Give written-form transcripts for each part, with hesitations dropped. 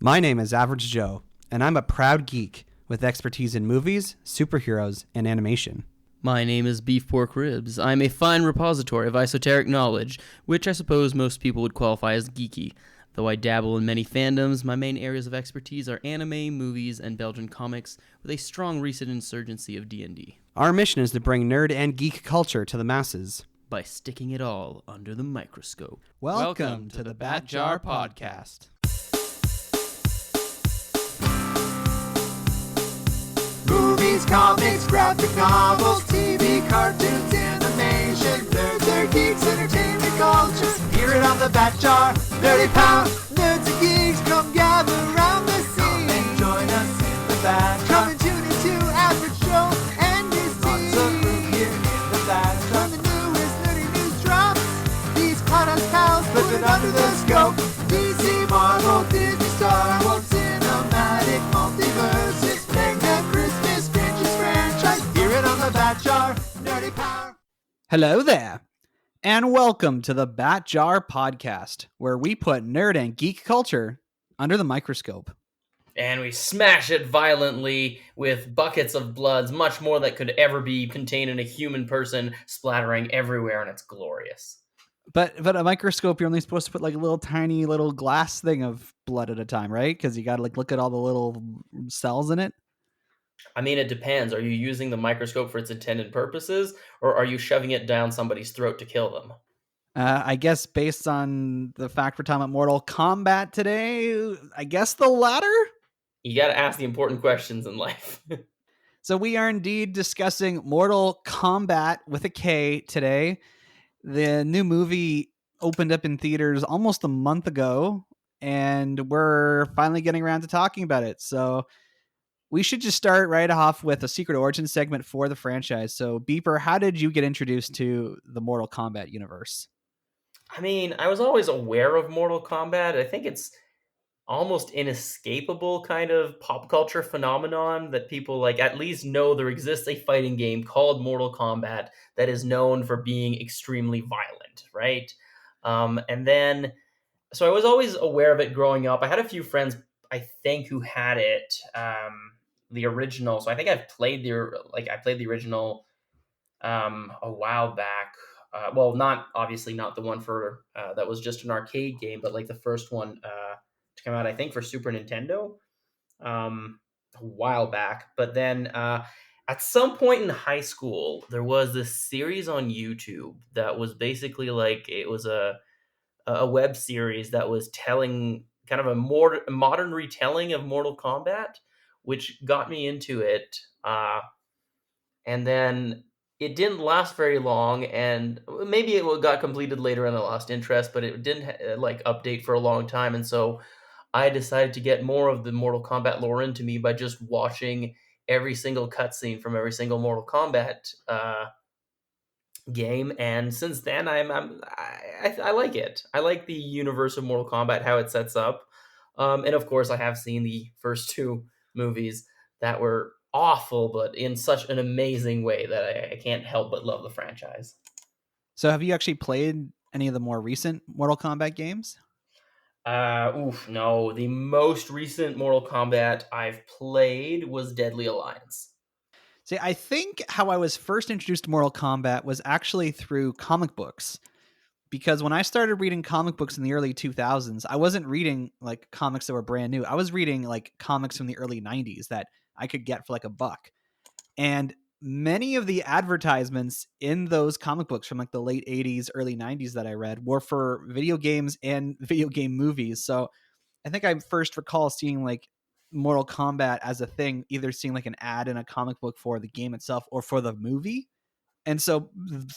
My name is Average Joe, and I'm a proud geek with expertise in movies, superheroes, and animation. My name is Beef Pork Ribs. I'm a fine repository of esoteric knowledge, which I suppose most people would qualify as geeky. Though I dabble in many fandoms, my main areas of expertise are anime, movies, and Belgian comics, with a strong recent insurgency of D&D. Our mission is to bring nerd and geek culture to the masses by sticking it all under the microscope. Welcome to the Bat Jar Podcast. Movies, comics, graphic novels, TV, cartoons, animation, nerds are geeks, entertainment culture. Hear it on the Bat Jar, Nerdy Power. Nerds and geeks, come gather around the scene. Come and join us in the Bat Jar. Come and tune into Average Joe and his team. Lots of room here in the Bat Jar. When the newest nerdy news drops, these podcast pals put it under the scope. DC, Marvel, Disney, Star Wars, cinematic multiverses. Bat Jar, Nerdy Power. Hello there, and welcome to the Bat Jar Podcast, where we put nerd and geek culture under the microscope. And we smash it violently with buckets of bloods, much more that could ever be contained in a human person, splattering everywhere, and it's glorious. But a microscope, you're only supposed to put like a little tiny little glass thing of blood at a time, right? Because you got to like look at all the little cells in it. I mean, it depends. Are you using the microscope for its intended purposes, or are you shoving it down somebody's throat to kill them? I guess based on the fact we're talking about Mortal Kombat today, I guess the latter? You got to ask the important questions in life. So we are indeed discussing Mortal Kombat with a K today. The new movie opened up in theaters almost a month ago, and we're finally getting around to talking about it. So we should just start right off with a secret origin segment for the franchise. So, Beeper, how did you get introduced to the Mortal Kombat universe? I mean, I was always aware of Mortal Kombat. I think it's almost inescapable kind of pop culture phenomenon that people like at least know there exists a fighting game called Mortal Kombat that is known for being extremely violent, right? And then, so I was always aware of it growing up. I had a few friends, I think, who had it. The original, so I think I played the original a while back. Well, not the one for that was just an arcade game, but like the first one to come out, I think, for Super Nintendo a while back. But then at some point in high school, there was this series on YouTube that was basically like it was a web series that was telling kind of a more modern retelling of Mortal Kombat, which got me into it. And then it didn't last very long, and maybe it got completed later and I lost interest, but it didn't update for a long time. And so I decided to get more of the Mortal Kombat lore into me by just watching every single cutscene from every single Mortal Kombat game. And since then, I like it. I like the universe of Mortal Kombat, how it sets up. And of course, I have seen the first two movies that were awful, but in such an amazing way that I can't help but love the franchise. So have you actually played any of the more recent Mortal Kombat games? No. The most recent Mortal Kombat I've played was Deadly Alliance. See, I think how I was first introduced to Mortal Kombat was actually through comic books. Because when I started reading comic books in the early 2000s, I wasn't reading like comics that were brand new. I was reading like comics from the early 90s that I could get for like $1. And many of the advertisements in those comic books from like the late 80s, early 90s that I read were for video games and video game movies. So I think I first recall seeing like Mortal Kombat as a thing, either seeing like an ad in a comic book for the game itself or for the movie. And so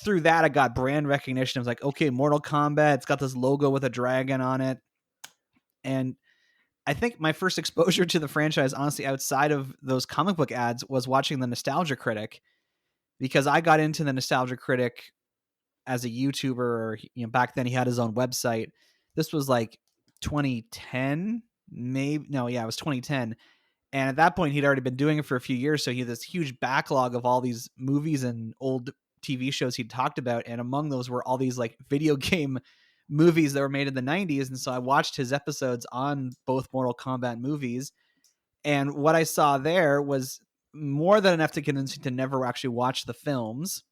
through that, I got brand recognition. I was like, okay, Mortal Kombat, it's got this logo with a dragon on it. And I think my first exposure to the franchise, honestly, outside of those comic book ads, was watching the Nostalgia Critic, because I got into the Nostalgia Critic as a YouTuber, or, back then he had his own website. This was like 2010, maybe. No, yeah, it was 2010. And at that point, he'd already been doing it for a few years. So he had this huge backlog of all these movies and old TV shows he'd talked about. And among those were all these like video game movies that were made in the 90s. And so I watched his episodes on both Mortal Kombat movies. And what I saw there was more than enough to convince me to never actually watch the films.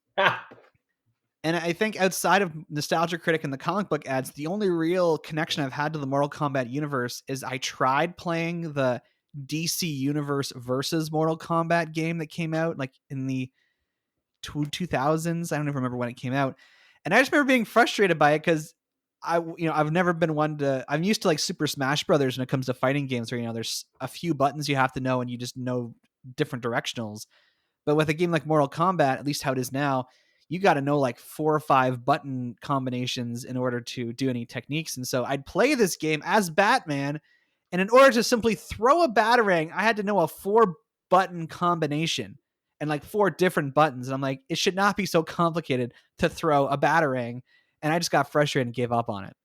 And I think outside of Nostalgia Critic and the comic book ads, the only real connection I've had to the Mortal Kombat universe is I tried playing the DC Universe versus Mortal Kombat game that came out like in the 2000s. I don't even remember when it came out. And I just remember being frustrated by it because I've never been one to, I'm used to like Super Smash Brothers when it comes to fighting games where, there's a few buttons you have to know and you just know different directionals. But with a game like Mortal Kombat, at least how it is now, you got to know like 4 or 5 button combinations in order to do any techniques. And so I'd play this game as Batman, and in order to simply throw a Batarang, I had to know a 4-button combination and like 4 different buttons. And I'm like, it should not be so complicated to throw a Batarang. And I just got frustrated and gave up on it.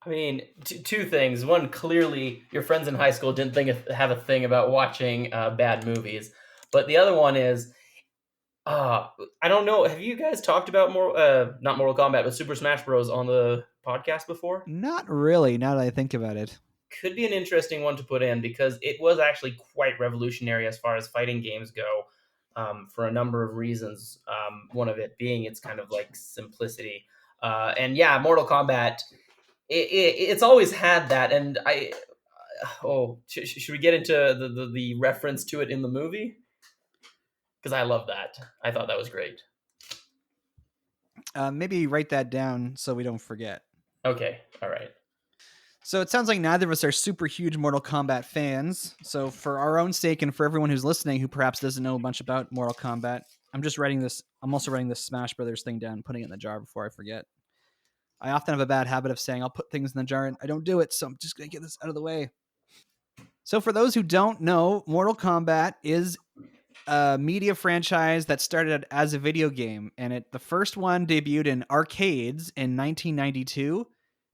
I mean, two things. One, clearly your friends in high school didn't have a thing about watching bad movies. But the other one is, I don't know. Have you guys talked about not Mortal Kombat, but Super Smash Bros. On the podcast before? Not really, now that I think about it. Could be an interesting one to put in because it was actually quite revolutionary as far as fighting games go, for a number of reasons. One of it being its kind of like simplicity. And yeah, Mortal Kombat, it's always had that. And should we get into the reference to it in the movie? Because I love that. I thought that was great. Maybe write that down so we don't forget. Okay, all right. So it sounds like neither of us are super huge Mortal Kombat fans. So for our own sake and for everyone who's listening who perhaps doesn't know a bunch about Mortal Kombat, I'm also writing this Smash Brothers thing down and putting it in the jar before I forget. I often have a bad habit of saying I'll put things in the jar and I don't do it, so I'm just going to get this out of the way. So for those who don't know, Mortal Kombat is a media franchise that started as a video game, and the first one debuted in arcades in 1992.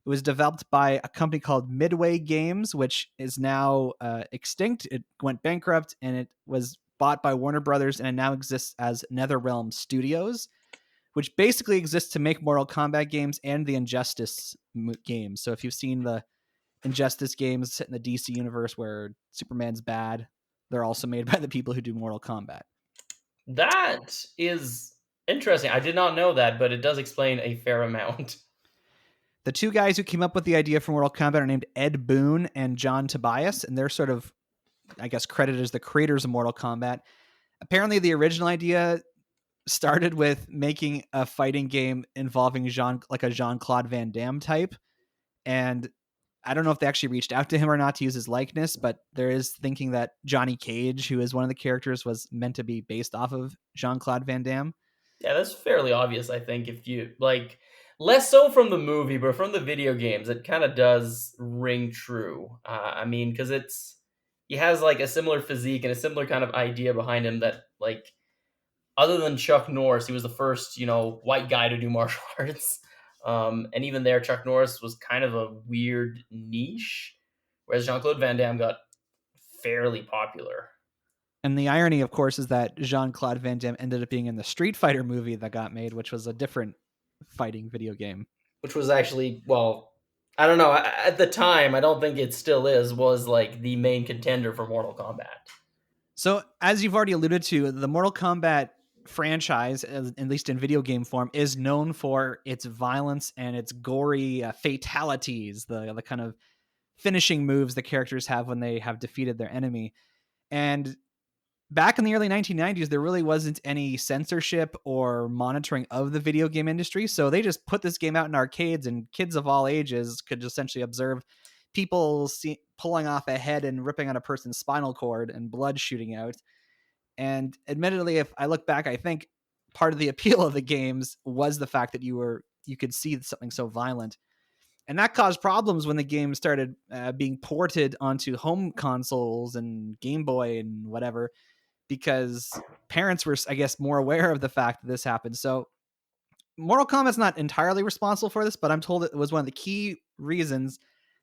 It was developed by a company called Midway Games, which is now extinct. It went bankrupt, and it was bought by Warner Brothers, and it now exists as NetherRealm Studios, which basically exists to make Mortal Kombat games and the Injustice games. So if you've seen the Injustice games set in the DC universe where Superman's bad, they're also made by the people who do Mortal Kombat. That is interesting. I did not know that, but it does explain a fair amount. The 2 guys who came up with the idea for Mortal Kombat are named Ed Boon and John Tobias, and they're sort of, I guess, credited as the creators of Mortal Kombat. Apparently, the original idea started with making a fighting game involving a Jean-Claude Van Damme type, and I don't know if they actually reached out to him or not to use his likeness, but there is thinking that Johnny Cage, who is one of the characters, was meant to be based off of Jean-Claude Van Damme. Yeah, that's fairly obvious, I think, if you, like, less so from the movie, but from the video games, it kind of does ring true. I mean, because he has, like, a similar physique and a similar kind of idea behind him that, like, other than Chuck Norris, he was the first, white guy to do martial arts. And even there, Chuck Norris was kind of a weird niche, whereas Jean-Claude Van Damme got fairly popular. And the irony, of course, is that Jean-Claude Van Damme ended up being in the Street Fighter movie that got made, which was a different fighting video game. Which was actually, well, I don't know. At the time, I don't think it still was like the main contender for Mortal Kombat. So, as you've already alluded to, the Mortal Kombat franchise, at least in video game form, is known for its violence and its gory fatalities, the kind of finishing moves the characters have when they have defeated their enemy. And back in the early 1990s, there really wasn't any censorship or monitoring of the video game industry. So they just put this game out in arcades, and kids of all ages could essentially observe people pulling off a head and ripping out a person's spinal cord and blood shooting out. And admittedly, if I look back, I think part of the appeal of the games was the fact that you could see something so violent. And that caused problems when the game started being ported onto home consoles and Game Boy and whatever, because parents were, I guess, more aware of the fact that this happened. So Mortal Kombat's not entirely responsible for this, but I'm told it was one of the key reasons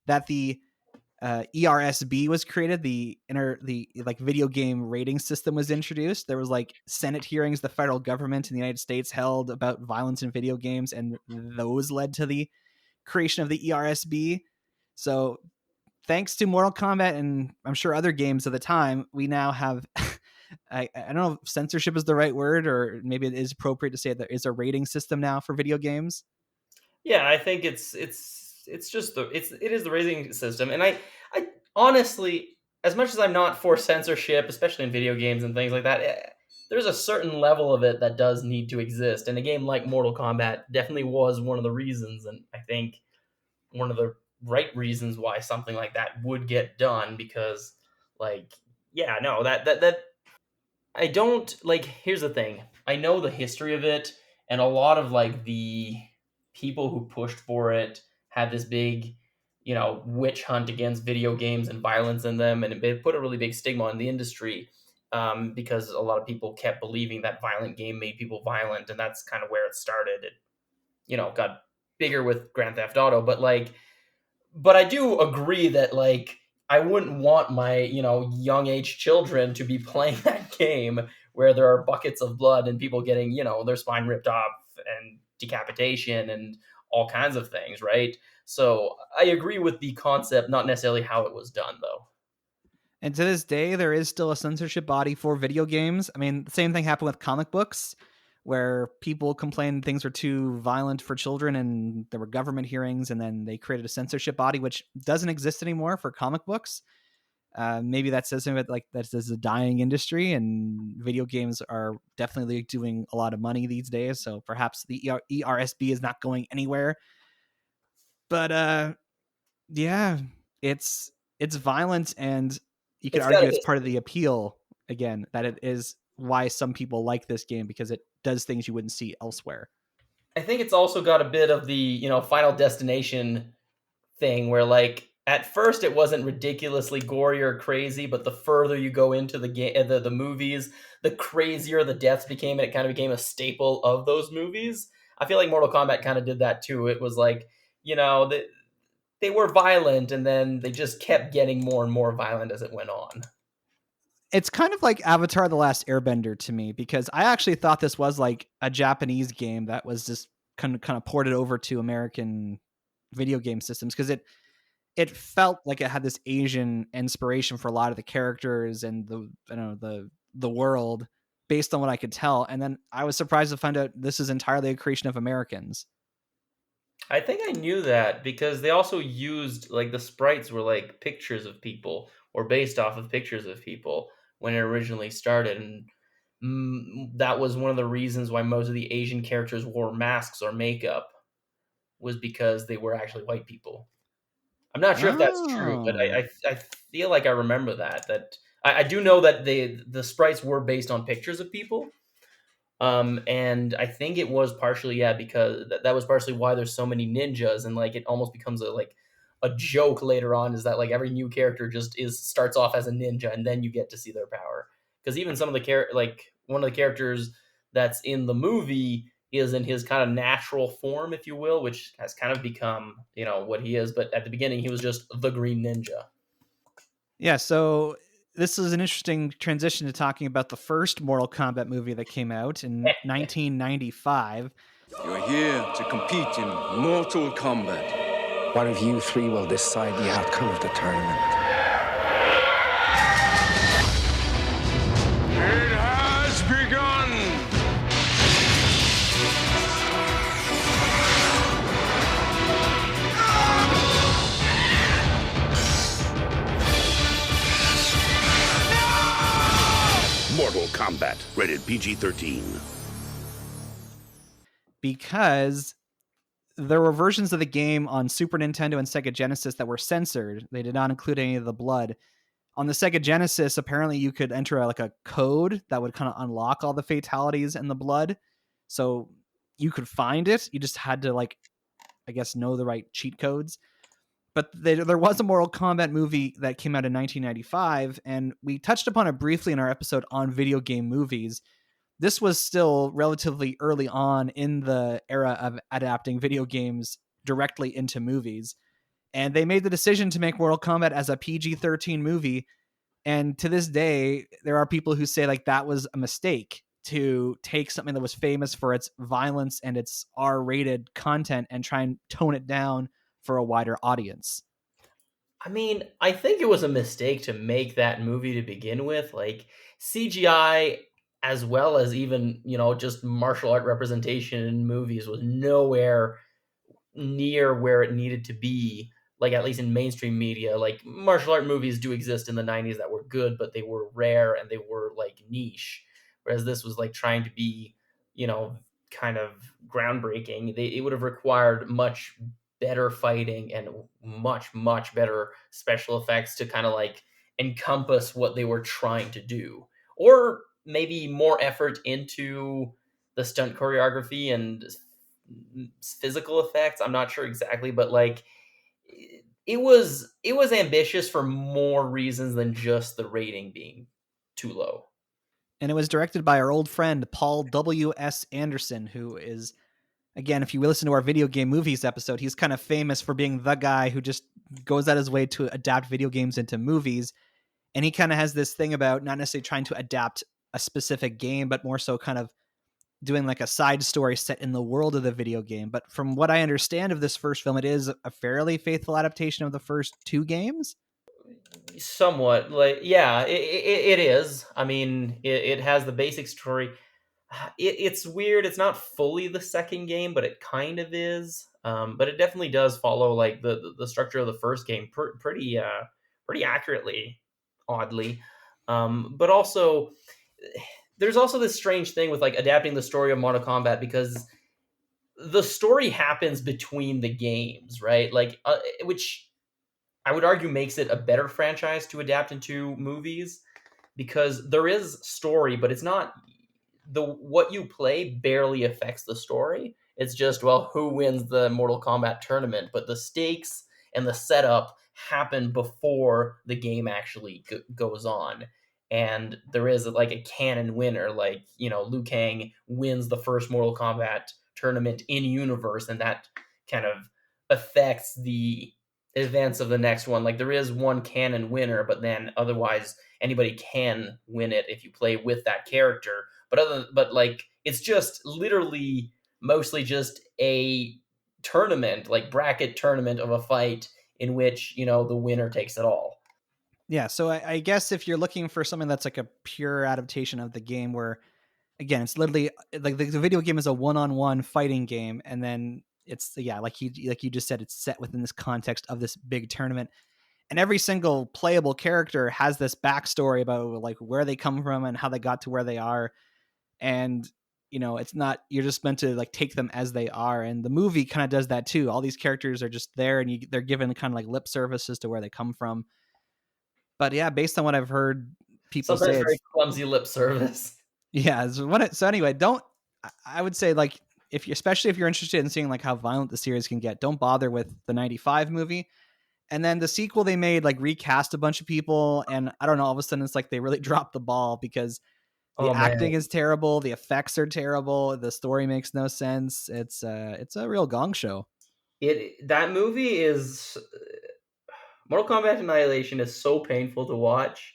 that the ERSB was created. The video game rating system was introduced. There was like Senate hearings the federal government in the United States held about violence in video games, and those led to the creation of the ERSB. So thanks to Mortal Kombat and I'm sure other games of the time, we now have I don't know if censorship is the right word, or maybe it is appropriate to say there is a rating system now for video games. Yeah, I think it's just it is the rating system, and I honestly, as much as I'm not for censorship, especially in video games and things like that, there's a certain level of it that does need to exist, and a game like Mortal Kombat definitely was one of the reasons, and I think one of the right reasons why something like that would get done, because like yeah, no, that I don't like. Here's the thing. I know the history of it, and a lot of like the people who pushed for it had this big, witch hunt against video games and violence in them, and it put a really big stigma on the industry, because a lot of people kept believing that violent game made people violent, and that's kind of where it started. It, got bigger with Grand Theft Auto, but I do agree that like I wouldn't want my, young age children to be playing that game where there are buckets of blood and people getting, their spine ripped off and decapitation and all kinds of things, right? So I agree with the concept, not necessarily how it was done though. And to this day, there is still a censorship body for video games. I mean, the same thing happened with comic books, where people complained things were too violent for children, and there were government hearings, and then they created a censorship body, which doesn't exist anymore for comic books. Maybe that says something like that is a dying industry, and video games are definitely doing a lot of money these days. So perhaps the ERSB is not going anywhere. But yeah, it's violent, and you could It's got argue a it's part of history. the appeal again, that it is why some people like this game, because it does things you wouldn't see elsewhere. I think it's also got a bit of the, Final Destination thing where like at first it wasn't ridiculously gory or crazy, but the further you go into the game, the movies, the crazier the deaths became, and it kind of became a staple of those movies. I feel like Mortal Kombat kind of did that too. It was like, they were violent, and then they just kept getting more and more violent as it went on. It's kind of like Avatar: The Last Airbender to me, because I actually thought this was like a Japanese game that was just kind of ported over to American video game systems, because it felt like it had this Asian inspiration for a lot of the characters and the world, based on what I could tell. And then I was surprised to find out this is entirely a creation of Americans. I think I knew that because they also used like the sprites were like pictures of people or based off of pictures of people when it originally started, and that was one of the reasons why most of the Asian characters wore masks or makeup, was because they were actually white people. I'm not sure if that's true, but Oh. I feel like I remember that I do know that the sprites were based on pictures of people. And I think it was partially, yeah, because that was partially why there's so many ninjas, and like it almost becomes a joke later on, is that like every new character just starts off as a ninja, and then you get to see their power. Because even some of the like one of the characters that's in the movie is in his kind of natural form, if you will, which has kind of become, what he is. But at the beginning, he was just the Green Ninja. Yeah, so this is an interesting transition to talking about the first Mortal Kombat movie that came out in 1995. You're here to compete in Mortal Kombat. One of you three will decide the outcome of the tournament. It has begun! Mortal Kombat, rated PG-13. Because there were versions of the game on Super Nintendo and Sega Genesis that were censored. They did not include any of the blood. On the Sega Genesis, apparently you could enter a code that would kind of unlock all the fatalities and the blood. So you could find it. You just had to, I guess, know the right cheat codes. But there was a Mortal Kombat movie that came out in 1995, and we touched upon it briefly in our episode on video game movies. This was still relatively early on in the era of adapting video games directly into movies. And they made the decision to make Mortal Kombat as a PG-13 movie. And to this day, there are people who say that was a mistake, to take something that was famous for its violence and its R-rated content and try and tone it down for a wider audience. I mean, I think it was a mistake to make that movie to begin with. Like, CGI, as well as even, just martial art representation in movies, was nowhere near where it needed to be, like at least in mainstream media. Like, martial art movies do exist in the 90s that were good, but they were rare and they were like niche. Whereas this was like trying to be, kind of groundbreaking. It would have required much better fighting and much better special effects to kind of like encompass what they were trying to do. Or maybe more effort into the stunt choreography and physical effects. I'm not sure exactly, but like it was ambitious for more reasons than just the rating being too low. And it was directed by our old friend Paul W.S. Anderson, who is, again, if you listen to our video game movies episode, he's kind of famous for being the guy who just goes out his way to adapt video games into movies. And he kind of has this thing about not necessarily trying to adapt a specific game, but more so kind of doing like a side story set in the world of the video game. But from what I understand of this first film, it is a fairly faithful adaptation of the first two games. Somewhat, like, yeah, it is. I mean, it has the basic story. It's weird. It's not fully the second game, but it kind of is. But it definitely does follow like the structure of the first game pretty accurately, oddly. But also, there's also this strange thing with like adapting the story of Mortal Kombat, because the story happens between the games, right? Like, which I would argue makes it a better franchise to adapt into movies, because there is story, but it's not what you play barely affects the story. It's just, well, who wins the Mortal Kombat tournament, but the stakes and the setup happen before the game actually goes on. And there is like a canon winner, like, Liu Kang wins the first Mortal Kombat tournament in universe, and that kind of affects the events of the next one. Like, there is one canon winner, but then otherwise anybody can win it if you play with that character. But like, it's just literally mostly just a tournament, like bracket tournament of a fight in which, the winner takes it all. Yeah, so I guess if you're looking for something that's like a pure adaptation of the game where, again, it's literally like the video game is a one-on-one fighting game, and then it's, yeah, like you just said, it's set within this context of this big tournament, and every single playable character has this backstory about like where they come from and how they got to where they are. And it's not, you're just meant to like take them as they are, and the movie kind of does that too. All these characters are just there, and they're given kind of like lip service as to where they come from. But yeah, based on what I've heard people Sometimes say, very it's, clumsy lip service. yeah. So anyway, I would say, like, especially if you're interested in seeing like how violent the series can get, don't bother with the 95 movie. And then the sequel they made, like, recast a bunch of people, and I don't know, all of a sudden it's like they really dropped the ball, because the Oh man, acting is terrible, the effects are terrible, the story makes no sense. It's a real gong show. that movie is Mortal Kombat Annihilation is so painful to watch.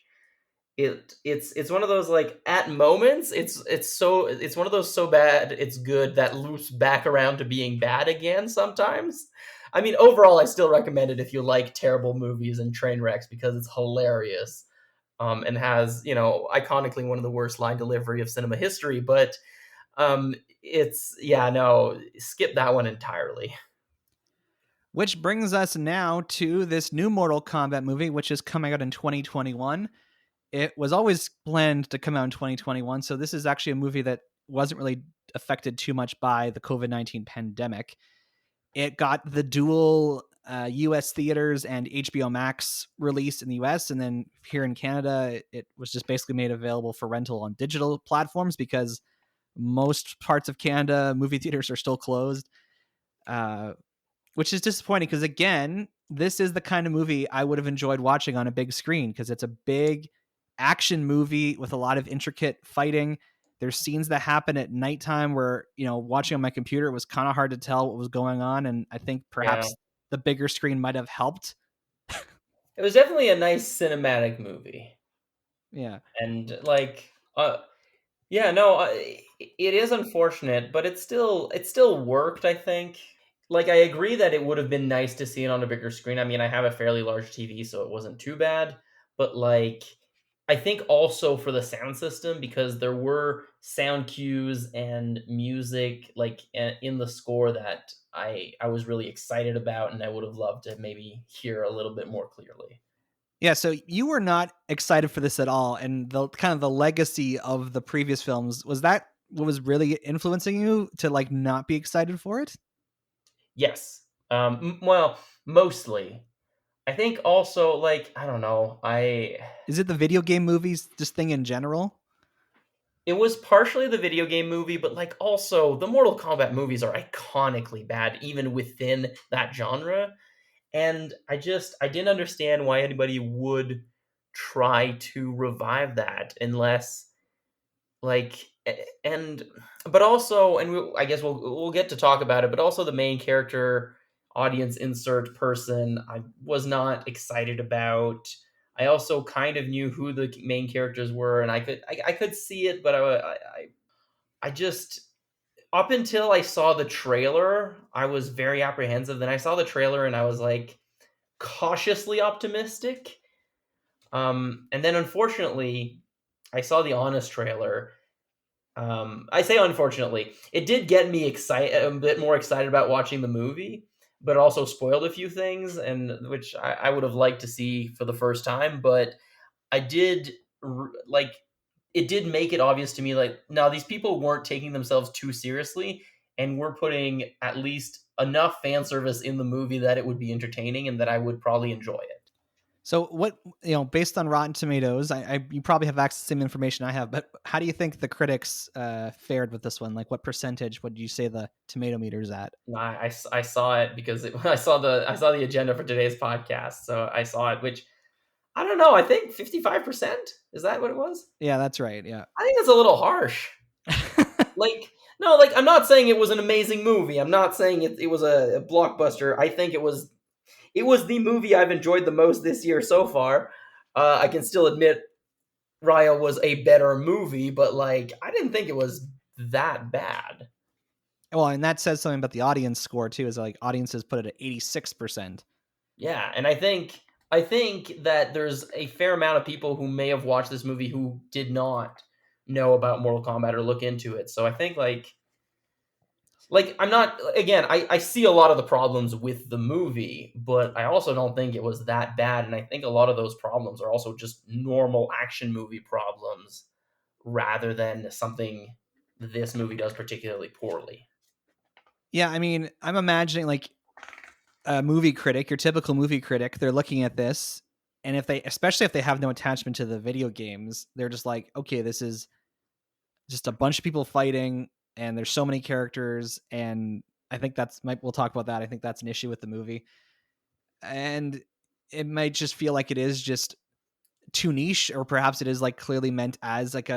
It's one of those, like, at moments it's one of those so bad it's good that loops back around to being bad again sometimes. I mean, overall I still recommend it if you like terrible movies and train wrecks, because it's hilarious. And has, iconically one of the worst line delivery of cinema history, but it's, yeah, no, skip that one entirely. Which brings us now to this new Mortal Kombat movie, which is coming out in 2021. It was always planned to come out in 2021, so this is actually a movie that wasn't really affected too much by the COVID-19 pandemic. It got the dual US theaters and HBO Max release in the US, and then here in Canada, it was just basically made available for rental on digital platforms, because most parts of Canada, movie theaters are still closed, which is disappointing, because, again, this is the kind of movie I would have enjoyed watching on a big screen, because it's a big action movie with a lot of intricate fighting. There's scenes that happen at nighttime where, watching on my computer, it was kind of hard to tell what was going on. And I think Yeah, perhaps the bigger screen might have helped. it was definitely a nice cinematic movie. Yeah. And like, Yeah, no, it is unfortunate, but it still worked, I think. Like, I agree that it would have been nice to see it on a bigger screen. I mean, I have a fairly large TV, so it wasn't too bad. But like, I think also for the sound system, because there were sound cues and music like in the score that I was really excited about, and I would have loved to maybe hear a little bit more clearly. Yeah, so you were not excited for this at all, and the kind of the legacy of the previous films, was that what was really influencing you to like not be excited for it? Yes. Well, mostly. I think also like I don't know. I Is it the video game movies, just thing in general? It was partially the video game movie, but like also the Mortal Kombat movies are iconically bad even within that genre. And I didn't understand why anybody would try to revive that unless like and but also I guess we'll get to talk about it, but also the main character audience insert person I was not excited about. I also kind of knew who the main characters were, and I could see it, but I just up until I saw the trailer, I was very apprehensive. Then I saw the trailer and I was like cautiously optimistic. And then unfortunately, I saw the honest trailer. I say unfortunately, it did get me excited, a bit more excited about watching the movie, but also spoiled a few things, and which I would have liked to see for the first time. But I did like it did make it obvious to me like now these people weren't taking themselves too seriously and were putting at least enough fan service in the movie that it would be entertaining and that I would probably enjoy it. So what, based on Rotten Tomatoes, you probably have access to the same information I have, but how do you think the critics fared with this one? Like what percentage would you say the tomato meter's at? I saw it because I saw the agenda for today's podcast, so I saw it. Which I don't know. I think 55%. Is that what it was? Yeah, that's right. Yeah. I think that's a little harsh. Like, no, like I'm not saying it was an amazing movie. I'm not saying it was a blockbuster. I think it was the movie I've enjoyed the most this year so far. I can still admit Raya was a better movie, but like I didn't think it was that bad. Well, and that says something about the audience score too, is like audiences put it at 86%. Yeah, and I think that there's a fair amount of people who may have watched this movie who did not know about Mortal Kombat or look into it. So I think like I'm not again, I see a lot of the problems with the movie, but I also don't think it was that bad. And I think a lot of those problems are also just normal action movie problems rather than something this movie does particularly poorly. Yeah, I mean, I'm imagining like a movie critic, your typical movie critic, they're looking at this, and especially if they have no attachment to the video games, they're just like, okay, this is just a bunch of people fighting, and there's so many characters, and I think we'll talk about that. I think that's an issue with the movie, and it might just feel like it is just too niche, or perhaps it is like clearly meant as like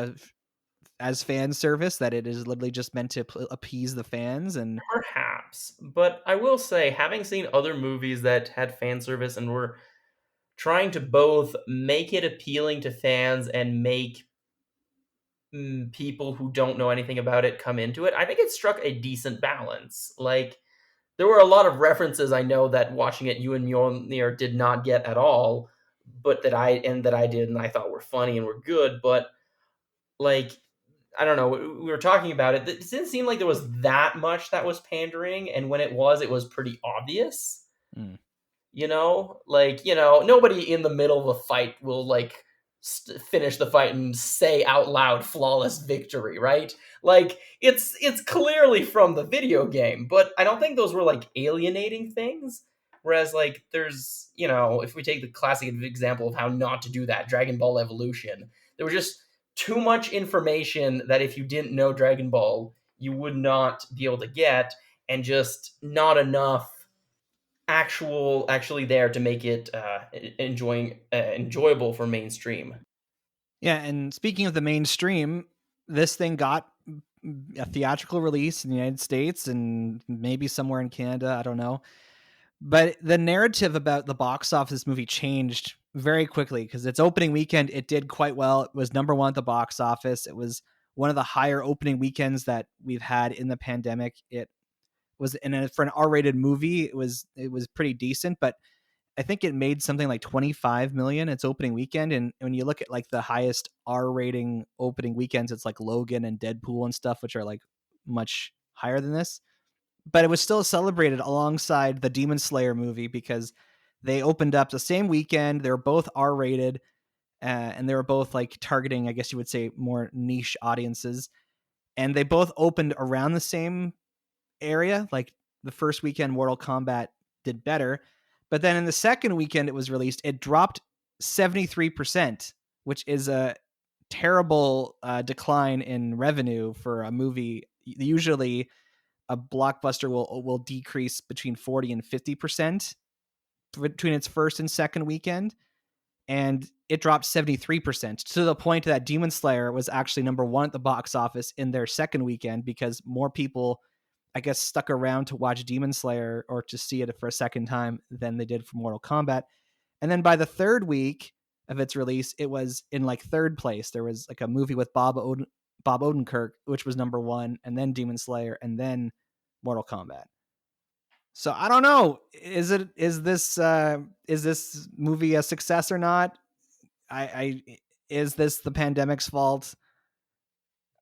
as fan service, that it is literally just meant to appease the fans. And Perhaps, but I will say, having seen other movies that had fan service and were trying to both make it appealing to fans and make people who don't know anything about it come into it, I think it struck a decent balance. Like, there were a lot of references I know that watching it, you and Mjolnir did not get at all, but that I did and I thought were funny and were good. But like, I don't know, we were talking about it. It didn't seem like there was that much that was pandering, and when it was pretty obvious. mm. Like, nobody in the middle of a fight will like finish the fight and say out loud flawless victory, right? Like it's clearly from the video game, but I don't think those were like alienating things. Whereas like there's, if we take the classic example of how not to do that, Dragon Ball Evolution, there was just too much information that if you didn't know Dragon Ball, you would not be able to get, and just not enough actually there to make it enjoyable for mainstream. Yeah, and speaking of the mainstream, this thing got a theatrical release in the United States and maybe somewhere in Canada, I don't know. But the narrative about the box office of this movie changed very quickly, because its opening weekend, it did quite well. It was number one at the box office. It was one of the higher opening weekends that we've had in the pandemic. It was for an R-rated movie, it was pretty decent, but I think it made something like 25 million its opening weekend. And when you look at like the highest R rating opening weekends, it's like Logan and Deadpool and stuff, which are like much higher than this. But it was still celebrated alongside the Demon Slayer movie because they opened up the same weekend. They were both R rated, and they were both like targeting, I guess you would say, more niche audiences. And they both opened around the same area. Like the first weekend, Mortal Kombat did better. But then in the second weekend it was released, it dropped 73%, which is a terrible decline in revenue for a movie. Usually a blockbuster will decrease between 40 and 50% between its first and second weekend. And it dropped 73% to the point that Demon Slayer was actually number one at the box office in their second weekend because more people, I guess, stuck around to watch Demon Slayer or to see it for a second time than they did for Mortal Kombat. And then by the third week of its release, it was in like third place. There was like a movie with Bob Odenkirk, which was number one, and then Demon Slayer, and then Mortal Kombat. So I don't know. Is this movie a success or not? Is this the pandemic's fault?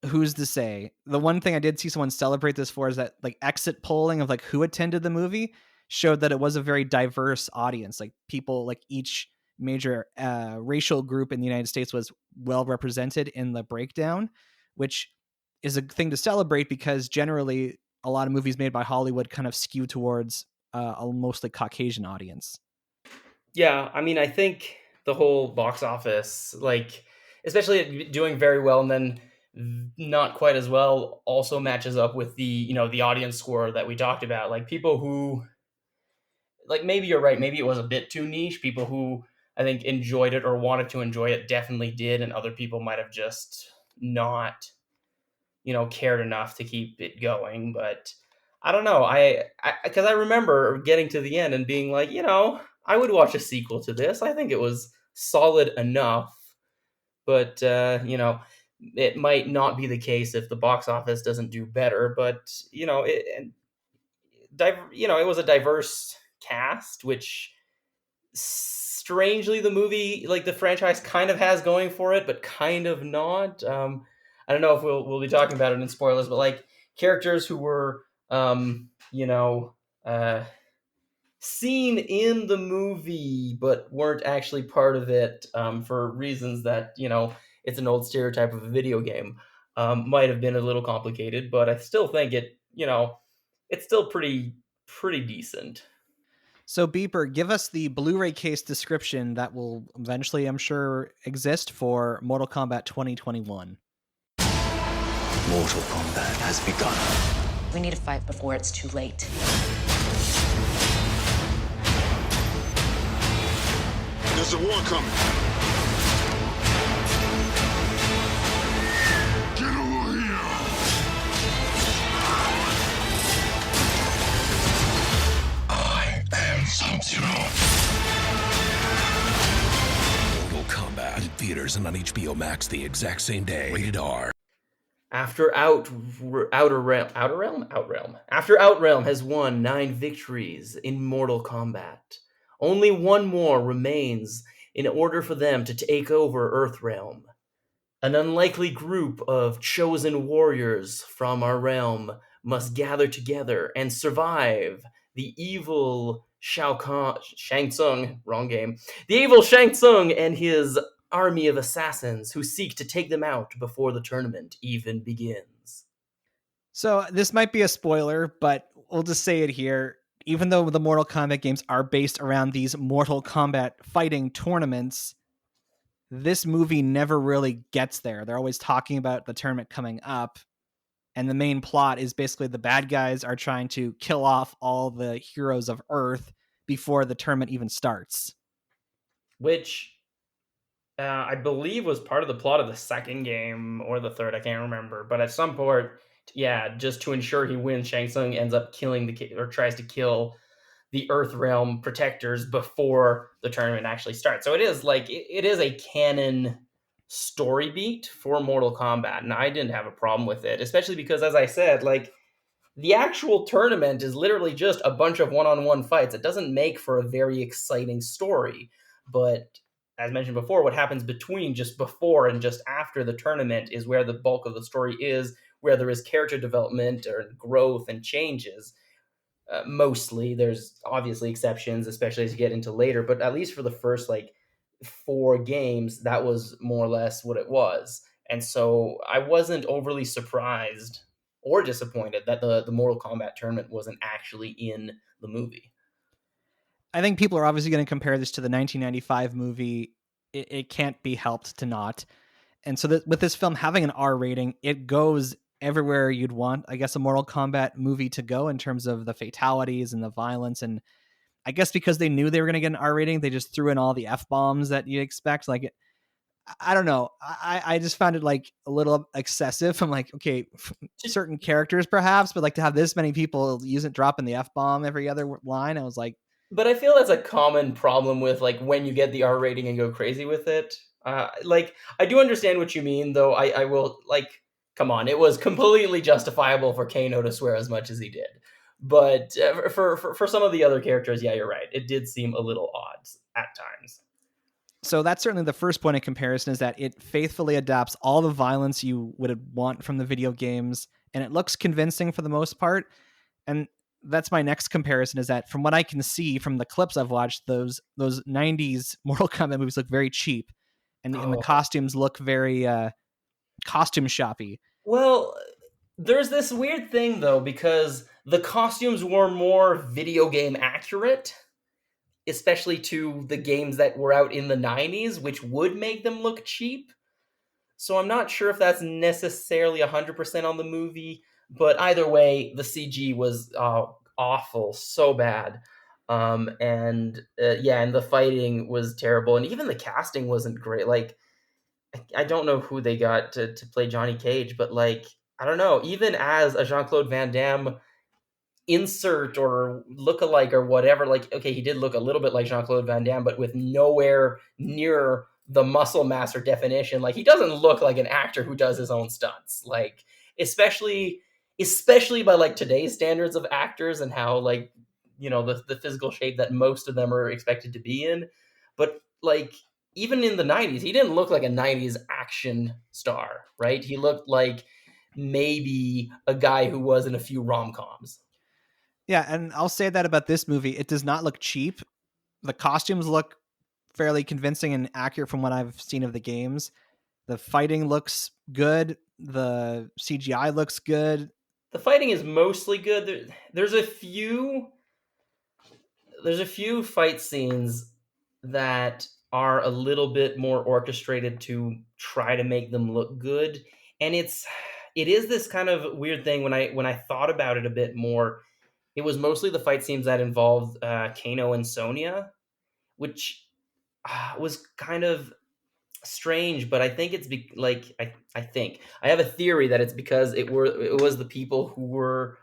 Who's to say? The one thing I did see someone celebrate this for is that like exit polling of like who attended the movie showed that it was a very diverse audience. Like people, like each major racial group in the United States was well represented in the breakdown, which is a thing to celebrate because generally a lot of movies made by Hollywood kind of skew towards a mostly Caucasian audience. Yeah, I mean, I think the whole box office, like, especially doing very well and then not quite as well, also matches up with the the audience score that we talked about. Like people who, like, maybe you're right, maybe it was a bit too niche. People who I think enjoyed it or wanted to enjoy it definitely did, and other people might have just not cared enough to keep it going. But I don't know. Because I remember getting to the end and being like, I would watch a sequel to this. I think it was solid enough, but it might not be the case if the box office doesn't do better. But it was a diverse cast, which strangely the movie, like the franchise, kind of has going for it, but kind of not. I don't know if we'll be talking about it in spoilers, but like characters who were seen in the movie but weren't actually part of it for reasons that it's an old stereotype of a video game, might have been a little complicated, but I still think it's still pretty decent. So Beeper, give us the Blu-ray case description that will eventually, I'm sure, exist for Mortal Kombat 2021. Mortal Kombat has begun. We need to fight before it's too late. There's a war coming. Get over here! I am Sub-Zero. Mortal Kombat in theaters and on HBO Max the exact same day. Rated R. After Outer Realm has won 9 victories in Mortal Kombat, only one more remains in order for them to take over Earthrealm. An unlikely group of chosen warriors from our realm must gather together and survive the evil Shang Tsung, wrong game, the evil Shang Tsung and his army of assassins who seek to take them out before the tournament even begins. So this might be a spoiler, but we'll just say it here. Even though the Mortal Kombat games are based around these Mortal Kombat fighting tournaments, this movie never really gets there. They're always talking about the tournament coming up, and the main plot is basically the bad guys are trying to kill off all the heroes of Earth before the tournament even starts. Which I believe was part of the plot of the second game or the third, I can't remember. But at some point, just to ensure he wins, Shang Tsung ends up tries to kill the Earthrealm protectors before the tournament actually starts. So it is like it is a canon story beat for Mortal Kombat, and I didn't have a problem with it, especially because, as I said, like, the actual tournament is literally just a bunch of one-on-one fights. It doesn't make for a very exciting story, but as mentioned before, what happens between just before and just after the tournament is where the bulk of the story is, where there is character development or growth and changes. Mostly, there's obviously exceptions, especially as you get into later, but at least for the first like 4 games, that was more or less what it was. And so I wasn't overly surprised or disappointed that the Mortal Kombat tournament wasn't actually in the movie. I think people are obviously going to compare this to the 1995 movie. It can't be helped to not. And so with this film having an R rating, it goes everywhere you'd want, I guess, a Mortal Kombat movie to go in terms of the fatalities and the violence. And I guess because they knew they were going to get an R rating, they just threw in all the F-bombs that you expect. Like, I don't know. I just found it like a little excessive. I'm like, okay, certain characters perhaps, but like to have this many people use it, dropping the F-bomb every other line, I was like, But I feel that's a common problem with like when you get the R rating and go crazy with it. Like I do understand what you mean, though. I will like, come on, it was completely justifiable for Kano to swear as much as he did. But for some of the other characters, yeah, you're right. It did seem a little odd at times. so that's certainly the first point of comparison, is that it faithfully adapts all the violence you would want from the video games, and it looks convincing for the most part. And that's my next comparison, is that from what I can see from the clips I've watched, those 90s Mortal Kombat movies look very cheap, and the costumes look very costume shoppy. Well, there's this weird thing though, because the costumes were more video game accurate, especially to the games that were out in the 90s, which would make them look cheap. So I'm not sure if that's necessarily 100% on the movie, but either way, the CG was awful, so bad. And the fighting was terrible, and even the casting wasn't great. Like, I don't know who they got to play Johnny Cage, but like, I don't know, even as a Jean-Claude Van Damme insert or look-alike or whatever, like, okay, he did look a little bit like Jean-Claude Van Damme, but with nowhere near the muscle mass or definition. Like, he doesn't look like an actor who does his own stunts. Like, especially by like today's standards of actors and how, like, you know, the physical shape that most of them are expected to be in. But like, even in the 90s, he didn't look like a 90s action star, right? He looked like maybe a guy who was in a few rom-coms. Yeah, and I'll say that about this movie. It does not look cheap. The costumes look fairly convincing and accurate from what I've seen of the games. The fighting looks good. The CGI looks good. The fighting is mostly good. There's a few fight scenes that are a little bit more orchestrated to try to make them look good, and it is this kind of weird thing. When I thought about it a bit more, it was mostly the fight scenes that involved Kano and Sonya, which was kind of strange. But I think it's I think I have a theory that it's because it was the people who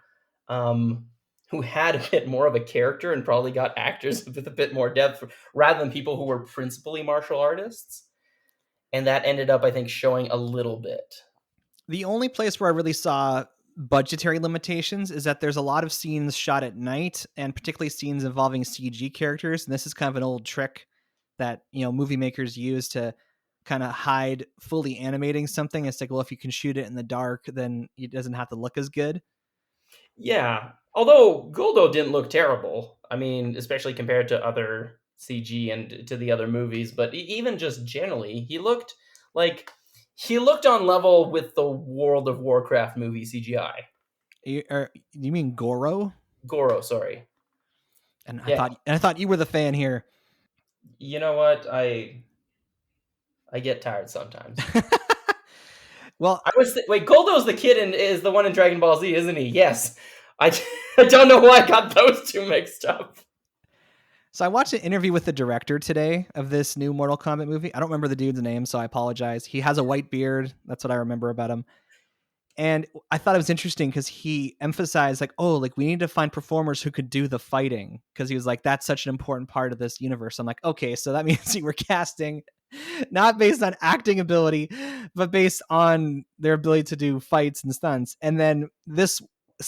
had a bit more of a character and probably got actors with a bit more depth rather than people who were principally martial artists. And that ended up, I think, showing a little bit. The only place where I really saw budgetary limitations is that there's a lot of scenes shot at night, and particularly scenes involving CG characters. And this is kind of an old trick that, you know, movie makers use to kind of hide fully animating something. It's like, well, if you can shoot it in the dark, then it doesn't have to look as good. Yeah. Although Goldo didn't look terrible. I mean, especially compared to other CG and to the other movies, but even just generally, he looked on level with the World of Warcraft movie CGI. You mean Goro? Goro, sorry. And I thought you were the fan here. You know what? I get tired sometimes. Well, wait, Goldo's the kid and is the one in Dragon Ball Z, isn't he? Yes. I don't know why I got those two mixed up. So I watched an interview with the director today of this new Mortal Kombat movie. I don't remember the dude's name, so I apologize. He has a white beard. That's what I remember about him. And I thought it was interesting because he emphasized like, oh, like we need to find performers who could do the fighting, because he was like, that's such an important part of this universe. I'm like, okay, so that means you were casting not based on acting ability, but based on their ability to do fights and stunts. And then this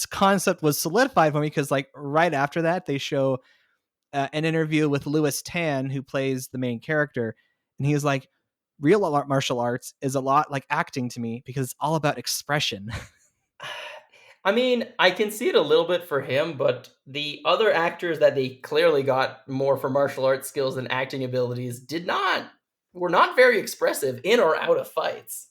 concept was solidified for me because, like, right after that, they show an interview with Louis Tan, who plays the main character, and he was like, "Real martial arts is a lot like acting to me because it's all about expression." I mean, I can see it a little bit for him, but the other actors that they clearly got more for martial arts skills than acting abilities were not very expressive in or out of fights.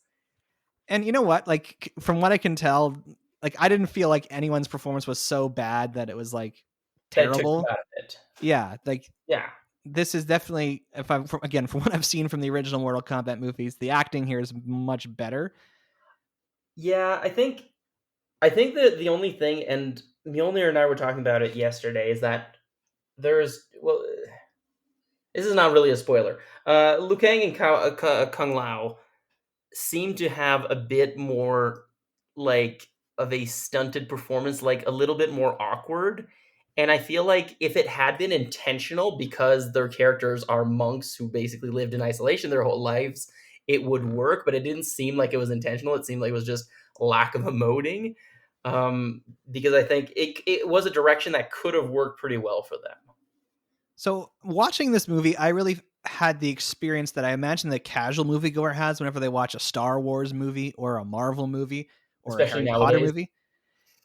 And you know what? Like, from what I can tell, like, I didn't feel like anyone's performance was so bad that it was like That took you terrible. out of it. Yeah, like, Yeah. this is definitely, if I'm again, from what I've seen from the original Mortal Kombat movies, the acting here is much better. Yeah, I think that the only thing, and Mjolnir and I were talking about it yesterday, is that this is not really a spoiler. Liu Kang and Kung Lao seem to have a bit more like of a stunted performance, like a little bit more awkward. And I feel like if it had been intentional because their characters are monks who basically lived in isolation their whole lives, it would work, but it didn't seem like it was intentional. It seemed like it was just lack of emoting. Because I think it was a direction that could have worked pretty well for them. So watching this movie, I really had the experience that I imagine the casual moviegoer has whenever they watch a Star Wars movie or a Marvel movie or a Especially Harry Potter nowadays. movie,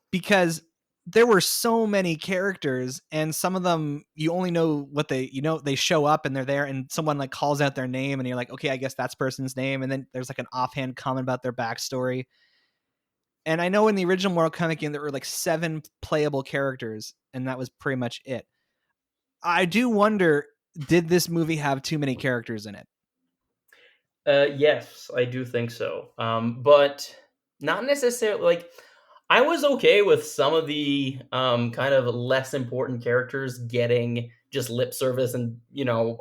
because there were so many characters, and some of them you only know what they show up and they're there, and someone like calls out their name and you're like, okay, I guess that's person's name. And then there's like an offhand comment about their backstory. And I know in the original Mortal Kombat game, there were like 7 playable characters, and that was pretty much it. I do wonder, did this movie have too many characters in it? Yes, I do think so. But not necessarily. Like, I was okay with some of the kind of less important characters getting just lip service and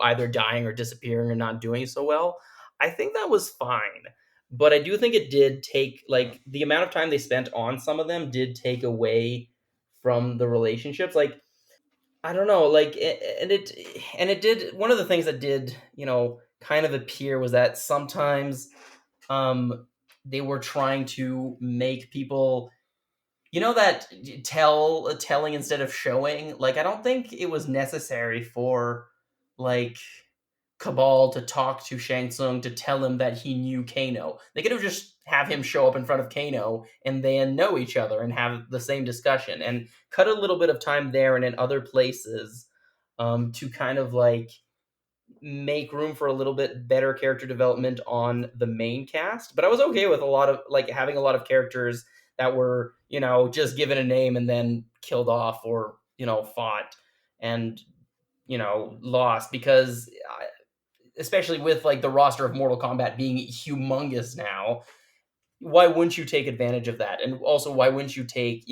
either dying or disappearing or not doing so well. I think that was fine. But I do think it did take, like, the amount of time they spent on some of them did take away from the relationships. Like, I don't know, like, and it did. One of the things that did, kind of appear was that sometimes, they were trying to make people, that telling instead of showing. Like, I don't think it was necessary for, like, Cabal to talk to Shang Tsung to tell him that he knew Kano. They could have just have him show up in front of Kano and then know each other and have the same discussion and cut a little bit of time there and in other places, to kind of like make room for a little bit better character development on the main cast. But I was okay with a lot of, like, having a lot of characters that were, just given a name and then killed off or, fought and, lost, because especially with like the roster of Mortal Kombat being humongous now, why wouldn't you take advantage of that? And also, why wouldn't you take,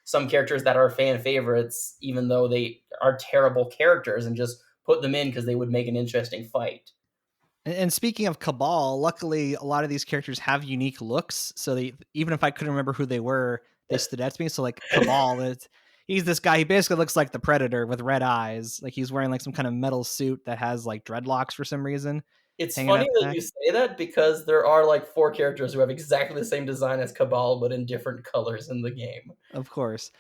some characters that are fan favorites, even though they are terrible characters, and just put them in because they would make an interesting fight? And speaking of Cabal, luckily a lot of these characters have unique looks, so even if I couldn't remember who they were, they stood out to me. So like Cabal, he's this guy. He basically looks like the Predator with red eyes. Like, he's wearing like some kind of metal suit that has like dreadlocks for some reason. It's Hanging funny out the that back. you say that, because there are like 4 characters who have exactly the same design as Cabal, but in different colors in the game. Of course.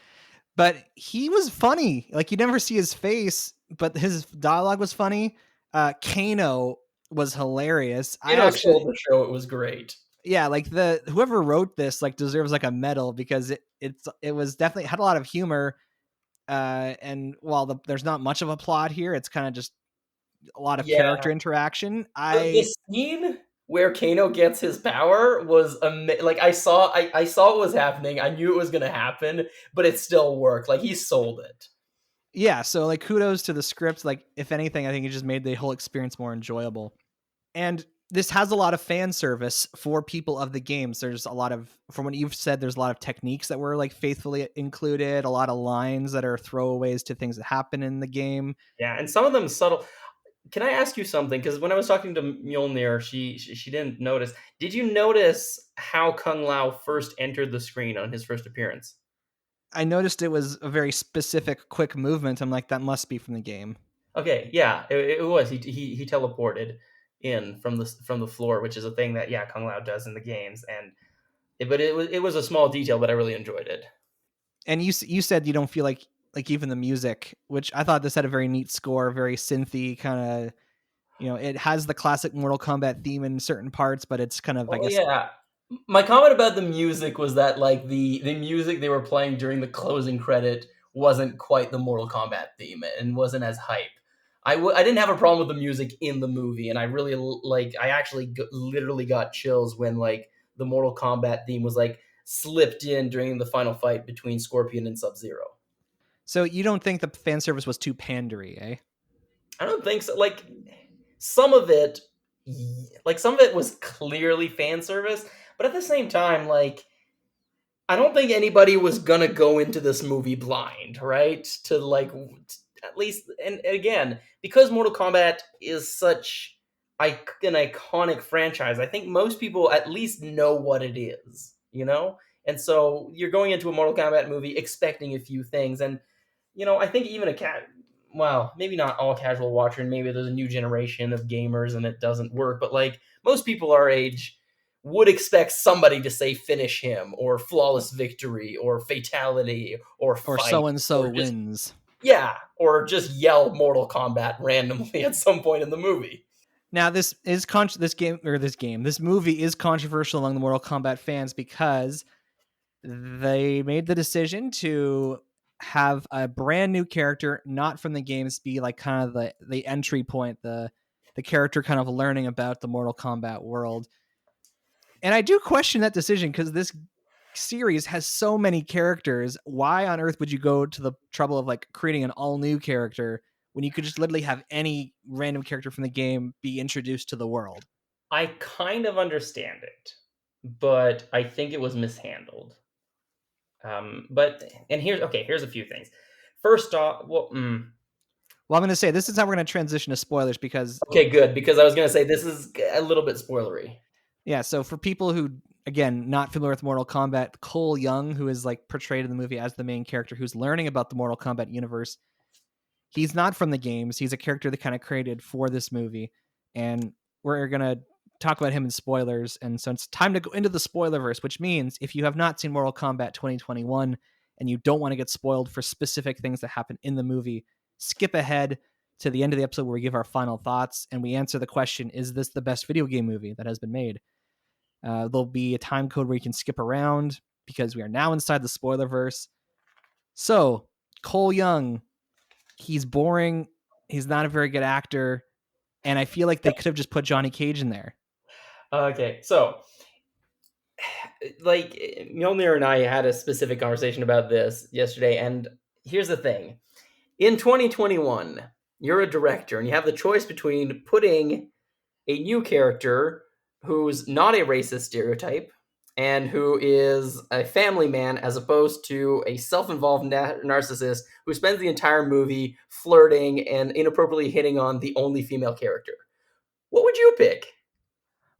But he was funny. Like, you never see his face, but his dialogue was funny. Kano was hilarious. Kano stole the show. It was great. Yeah, like, whoever wrote this like deserves like a medal, because it was definitely had a lot of humor. And while there's not much of a plot here, it's kind of just a lot of Yeah. character interaction. The scene where Kano gets his power was like, I saw what was happening. I knew it was going to happen, but it still worked. Like, he sold it. Yeah, so like, kudos to the script. Like, if anything, I think it just made the whole experience more enjoyable. And this has a lot of fan service for people of the games. There's a lot of, from what you've said, there's a lot of techniques that were like faithfully included, a lot of lines that are throwaways to things that happen in the game. Yeah, and some of them subtle. Can I ask you something? Because when I was talking to Mjolnir, she didn't notice. Did you notice how Kung Lao first entered the screen on his first appearance? I noticed it was a very specific, quick movement. I'm like, that must be from the game. Okay, yeah, it was. He teleported. in from the floor, which is a thing that Kung Lao does in the games. But it was a small detail, but I really enjoyed it. And you said you don't feel like even the music, which I thought this had a very neat score, very synthy kind of. It has the classic Mortal Kombat theme in certain parts, but it's kind of, I guess. Yeah. My comment about the music was that like the music they were playing during the closing credit wasn't quite the Mortal Kombat theme and wasn't as hype. I didn't have a problem with the music in the movie, and I really I actually literally got chills when like the Mortal Kombat theme was like slipped in during the final fight between Scorpion and Sub-Zero. So you don't think the fan service was too pandery, eh? I don't think so. Like some of it was clearly fan service, but at the same time, like I don't think anybody was gonna go into this movie blind, right? To like at least, and again, because Mortal Kombat is such an iconic franchise, I think most people at least know what it is, And so you're going into a Mortal Kombat movie expecting a few things, and I think even well, maybe not all casual watcher, and maybe there's a new generation of gamers and it doesn't work, but like most people our age would expect somebody to say finish him or flawless victory or fatality or fight, so and so wins. Yeah, or just yell Mortal Kombat randomly at some point in the movie. Now this movie is controversial among the Mortal Kombat fans because they made the decision to have a brand new character not from the games be like kind of the entry point, the character kind of learning about the Mortal Kombat world. And I do question that decision because this series has so many characters. Why on earth would you go to the trouble of like creating an all new character when you could just literally have any random character from the game be introduced to the world? I kind of understand it, but I think it was mishandled. Here's a few things. First off, I'm going to say this is how we're going to transition to spoilers because... Okay, good, because I was going to say this is a little bit spoilery. Yeah, so for people who, again, not familiar with Mortal Kombat, Cole Young, who is like portrayed in the movie as the main character who's learning about the Mortal Kombat universe, he's not from the games. He's a character that kind of created for this movie, and we're going to talk about him in spoilers. And so it's time to go into the spoilerverse, which means if you have not seen Mortal Kombat 2021 and you don't want to get spoiled for specific things that happen in the movie, skip ahead to the end of the episode where we give our final thoughts and we answer the question, is this the best video game movie that has been made? There'll be a time code where you can skip around because we are now inside the spoilerverse. So, Cole Young, he's boring. He's not a very good actor. And I feel like they could have just put Johnny Cage in there. Okay, so like Mjolnir and I had a specific conversation about this yesterday, and here's the thing. In 2021, you're a director and you have the choice between putting a new character who's not a racist stereotype and who is a family man as opposed to a self-involved narcissist who spends the entire movie flirting and inappropriately hitting on the only female character. What would you pick?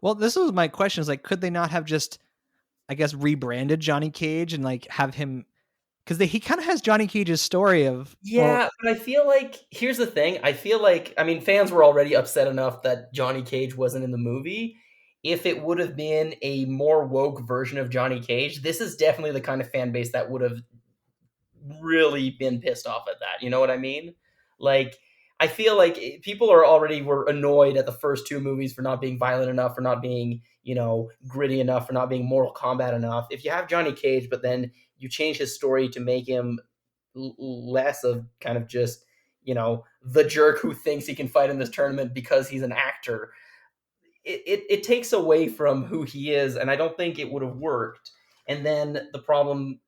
Well, this was my question, is like, could they not have just, I guess, rebranded Johnny Cage and like have him, because he kind of has Johnny Cage's story of... Yeah, but I feel like, here's the thing, I feel like, I mean, fans were already upset enough that Johnny Cage wasn't in the movie. If it would have been a more woke version of Johnny Cage, this is definitely the kind of fan base that would have really been pissed off at that. You know what I mean? Like, I feel like people were annoyed at the first two movies for not being violent enough, for not being, gritty enough, for not being Mortal Kombat enough. If you have Johnny Cage, but then you change his story to make him less of kind of just, the jerk who thinks he can fight in this tournament because he's an actor, it takes away from who he is, and I don't think it would have worked. And then the problem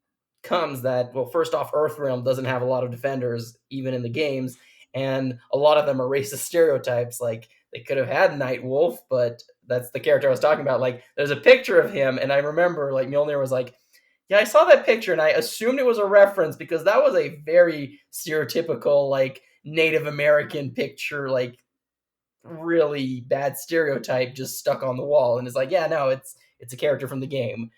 comes that, well, first off, Earthrealm doesn't have a lot of defenders, even in the games, and a lot of them are racist stereotypes. Like, they could have had Nightwolf, but that's the character I was talking about. Like, there's a picture of him, and I remember, like, Mjolnir was like, yeah, I saw that picture, and I assumed it was a reference, because that was a very stereotypical, like, Native American picture, like, really bad stereotype just stuck on the wall. And it's like, yeah, no, it's a character from the game.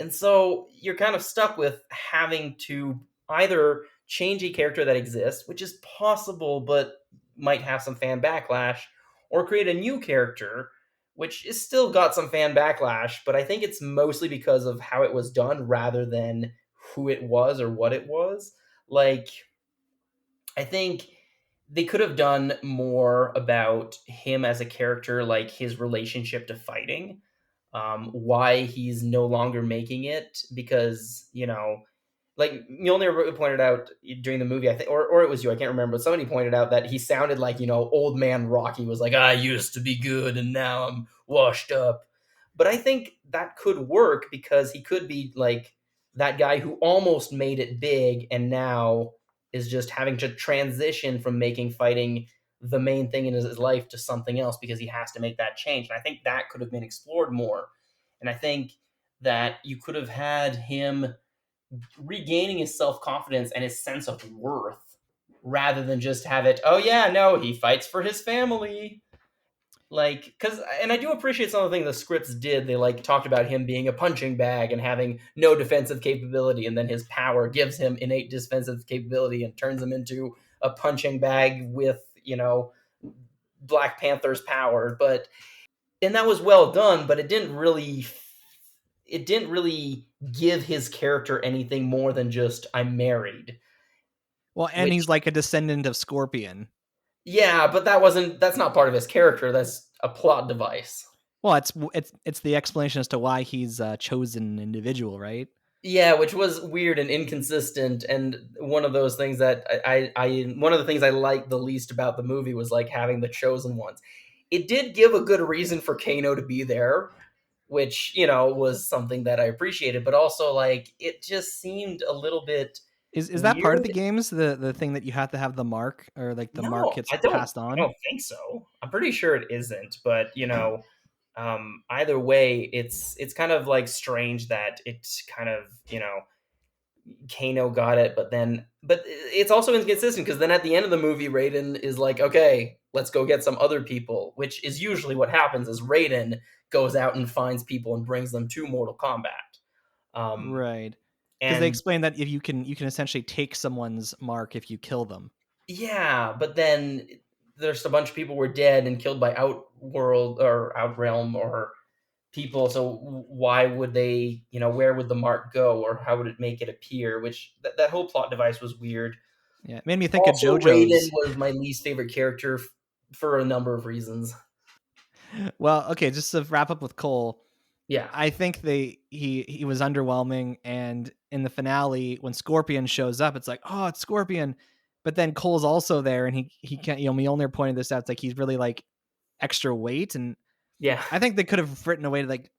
And so you're kind of stuck with having to either change a character that exists, which is possible but might have some fan backlash, or create a new character, which is still got some fan backlash, but I think it's mostly because of how it was done rather than who it was or what it was. Like, I think they could have done more about him as a character, like his relationship to fighting, why he's no longer making it, because, like Mjolnir pointed out during the movie, I think, or it was you, I can't remember, but somebody pointed out that he sounded like, old man Rocky was like, I used to be good and now I'm washed up. But I think that could work because he could be like that guy who almost made it big and now is just having to transition from making fighting the main thing in his life to something else because he has to make that change. And I think that could have been explored more. And I think that you could have had him regaining his self-confidence and his sense of worth rather than just have it, oh yeah, no, he fights for his family. Like, because, and I do appreciate some of the things the scripts did. They like talked about him being a punching bag and having no defensive capability, and then his power gives him innate defensive capability and turns him into a punching bag with, Black Panther's power. And that was well done, but it didn't really give his character anything more than just I'm married. Well, and he's like a descendant of Scorpion. Yeah, but that's not part of his character. That's a plot device. Well, it's the explanation as to why he's a chosen individual, right? Yeah, which was weird and inconsistent, and one of those things that one of the things I liked the least about the movie was like having the chosen ones. It did give a good reason for Kano to be there, which, was something that I appreciated, but also like it just seemed a little bit Is that part of the weird. games, the thing that you have to have the mark, or like the mark No, gets I don't. passed I on? don't think so. I'm pretty sure it isn't. But either way, it's kind of like strange that it's kind of Kano got it, but it's also inconsistent because then at the end of the movie, Raiden is like, okay, let's go get some other people, which is usually what happens. Is Raiden goes out and finds people and brings them to Mortal Kombat. Right. Because they And explain that if you can essentially take someone's mark if you kill them. yeah, but then there's a bunch of people were dead and killed by Outworld or Outrealm or people. So why would they, where would the mark go or how would it make it appear? Which that whole plot device was weird. Yeah, it made me think of Also, Raiden JoJo's. was my least favorite character for a number of reasons. Well, okay, just to wrap up with Cole, Yeah. I think he was underwhelming, and in the finale when Scorpion shows up, it's like, oh, it's Scorpion, but then Cole's also there, and he can't. Mjolnir pointed this out. It's like he's really like extra weight, and Yeah. I think they could have written a way to like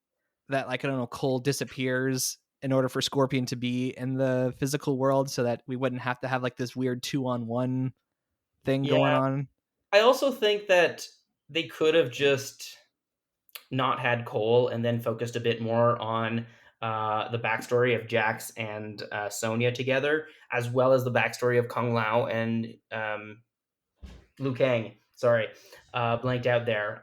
that, like I don't know, Cole disappears in order for Scorpion to be in the physical world, so that we wouldn't have to have like this weird 2-on-1 thing going Yeah. on. I also think that they could have just not had Cole and then focused a bit more on the backstory of Jax and Sonya together, as well as the backstory of Kung Lao and Liu Kang. Sorry, blanked out there.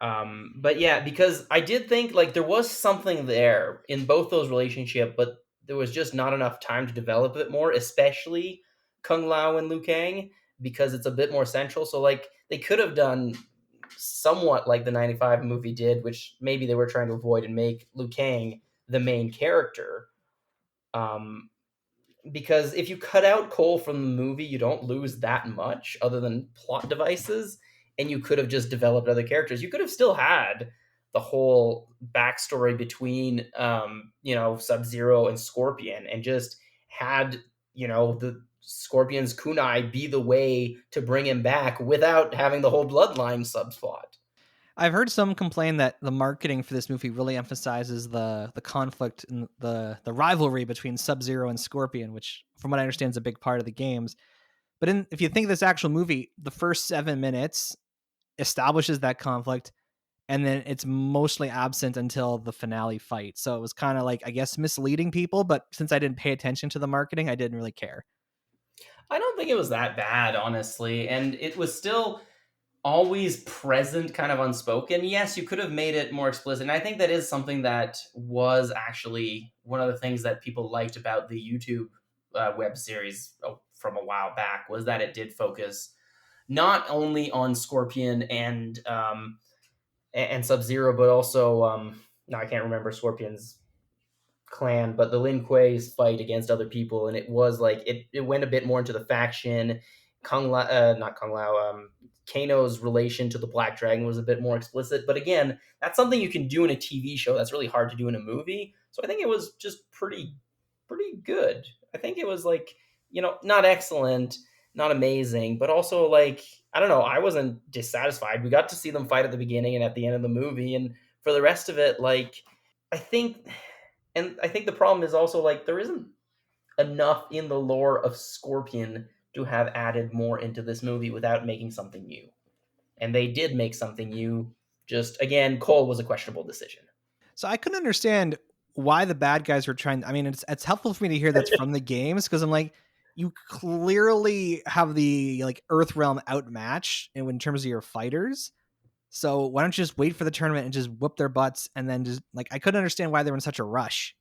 But yeah, because I did think like there was something there in both those relationships, but there was just not enough time to develop it more, especially Kung Lao and Liu Kang, because it's a bit more central. So like they could have done somewhat like the 95 movie did, which maybe they were trying to avoid, and make Liu Kang the main character. Um, because if you cut out Cole from the movie, you don't lose that much other than plot devices, and you could have just developed other characters. You could have still had the whole backstory between, Sub-Zero and Scorpion, and just had, the Scorpion's kunai be the way to bring him back without having the whole bloodline subplot. I've heard some complain that the marketing for this movie really emphasizes the conflict and the rivalry between Sub-Zero and Scorpion, which, from what I understand, is a big part of the games. But if you think of this actual movie, the first 7 minutes establishes that conflict, and then it's mostly absent until the finale fight. So it was kind of like, I guess, misleading people. But since I didn't pay attention to the marketing, I didn't really care. I don't think it was that bad, honestly, and it was still always present, kind of unspoken. Yes, you could have made it more explicit. And I think that is something that was actually one of the things that people liked about the YouTube web series from a while back, was that it did focus not only on Scorpion and and Sub-Zero, but also no, I can't remember Scorpion's clan, but the Lin Kuei's fight against other people, and it was like it went a bit more into the faction. Not Kung Lao, Kano's relation to the Black Dragon was a bit more explicit, but again, that's something you can do in a TV show. That's really hard to do in a movie. So I think it was just pretty good. I think it was like, not excellent, not amazing, but also like, I don't know, I wasn't dissatisfied. We got to see them fight at the beginning and at the end of the movie, and for the rest of it, like, I think I think the problem is also like there isn't enough in the lore of Scorpion to have added more into this movie without making something new. And they did make something new. Just again, Cole was a questionable decision. So I couldn't understand why the bad guys were trying. I mean, it's helpful for me to hear that's from the games, because I'm like, you clearly have the like Earth Realm outmatched in terms of your fighters. So why don't you just wait for the tournament and just whoop their butts, and then just like, I couldn't understand why they were in such a rush.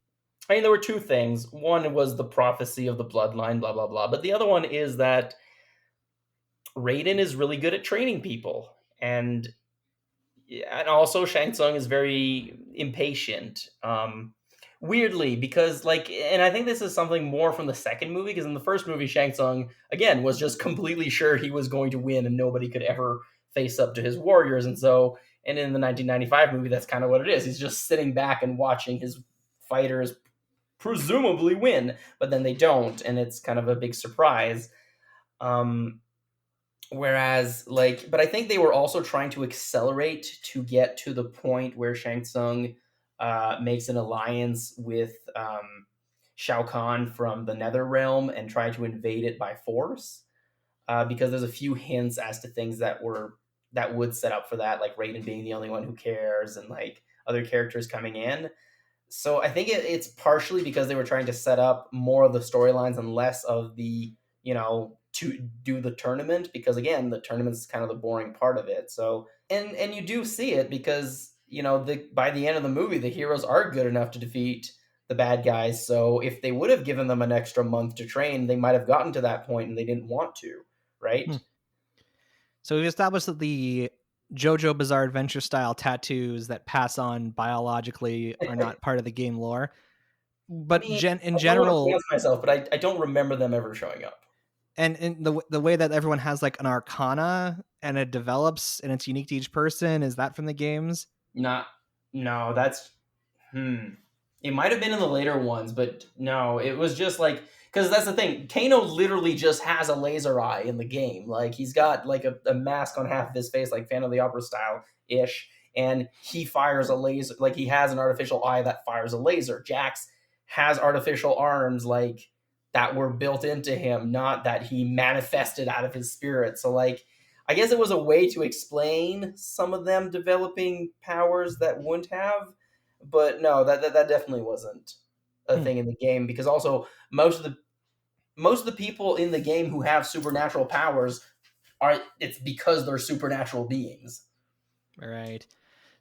I mean, there were two things. One was the prophecy of the bloodline, blah blah blah. But the other one is that Raiden is really good at training people, and also Shang Tsung is very impatient. Weirdly, because like, and I think this is something more from the second movie, because in the first movie, Shang Tsung again was just completely sure he was going to win, and nobody could ever face up to his warriors, and so, and in the 1995 movie, that's kind of what it is. He's just sitting back and watching his fighters presumably win, but then they don't, and it's kind of a big surprise. Whereas, like, but I think they were also trying to accelerate to get to the point where Shang Tsung makes an alliance with Shao Kahn from the Nether Realm and try to invade it by force. Because there's a few hints as to things that would set up for that, like Raiden being the only one who cares, and like other characters coming in. So I think it's partially because they were trying to set up more of the storylines and less of the, to do the tournament, because again, the tournament is kind of the boring part of it. So, and you do see it because, by the end of the movie, the heroes are good enough to defeat the bad guys. So if they would have given them an extra month to train, they might have gotten to that point, and they didn't want to, right? So we've established that the JoJo Bizarre Adventure style tattoos that pass on biologically are not part of the game lore. But I mean, in I general, don't myself, but I don't remember them ever showing up. And in the way that everyone has like an arcana and it develops and it's unique to each person, is that from the games? No, that's it might have been in the later ones, but no, it was just like, because that's the thing. Kano literally just has a laser eye in the game. Like, he's got like a mask on half of his face, like Phantom of the Opera style ish, and he fires a laser. Like, he has an artificial eye that fires a laser. Jax has artificial arms, like, that were built into him, not that he manifested out of his spirit. So like, I guess it was a way to explain some of them developing powers that wouldn't have, but no, that definitely wasn't a thing in the game, because also most of the people in the game who have supernatural powers it's because they're supernatural beings. All right.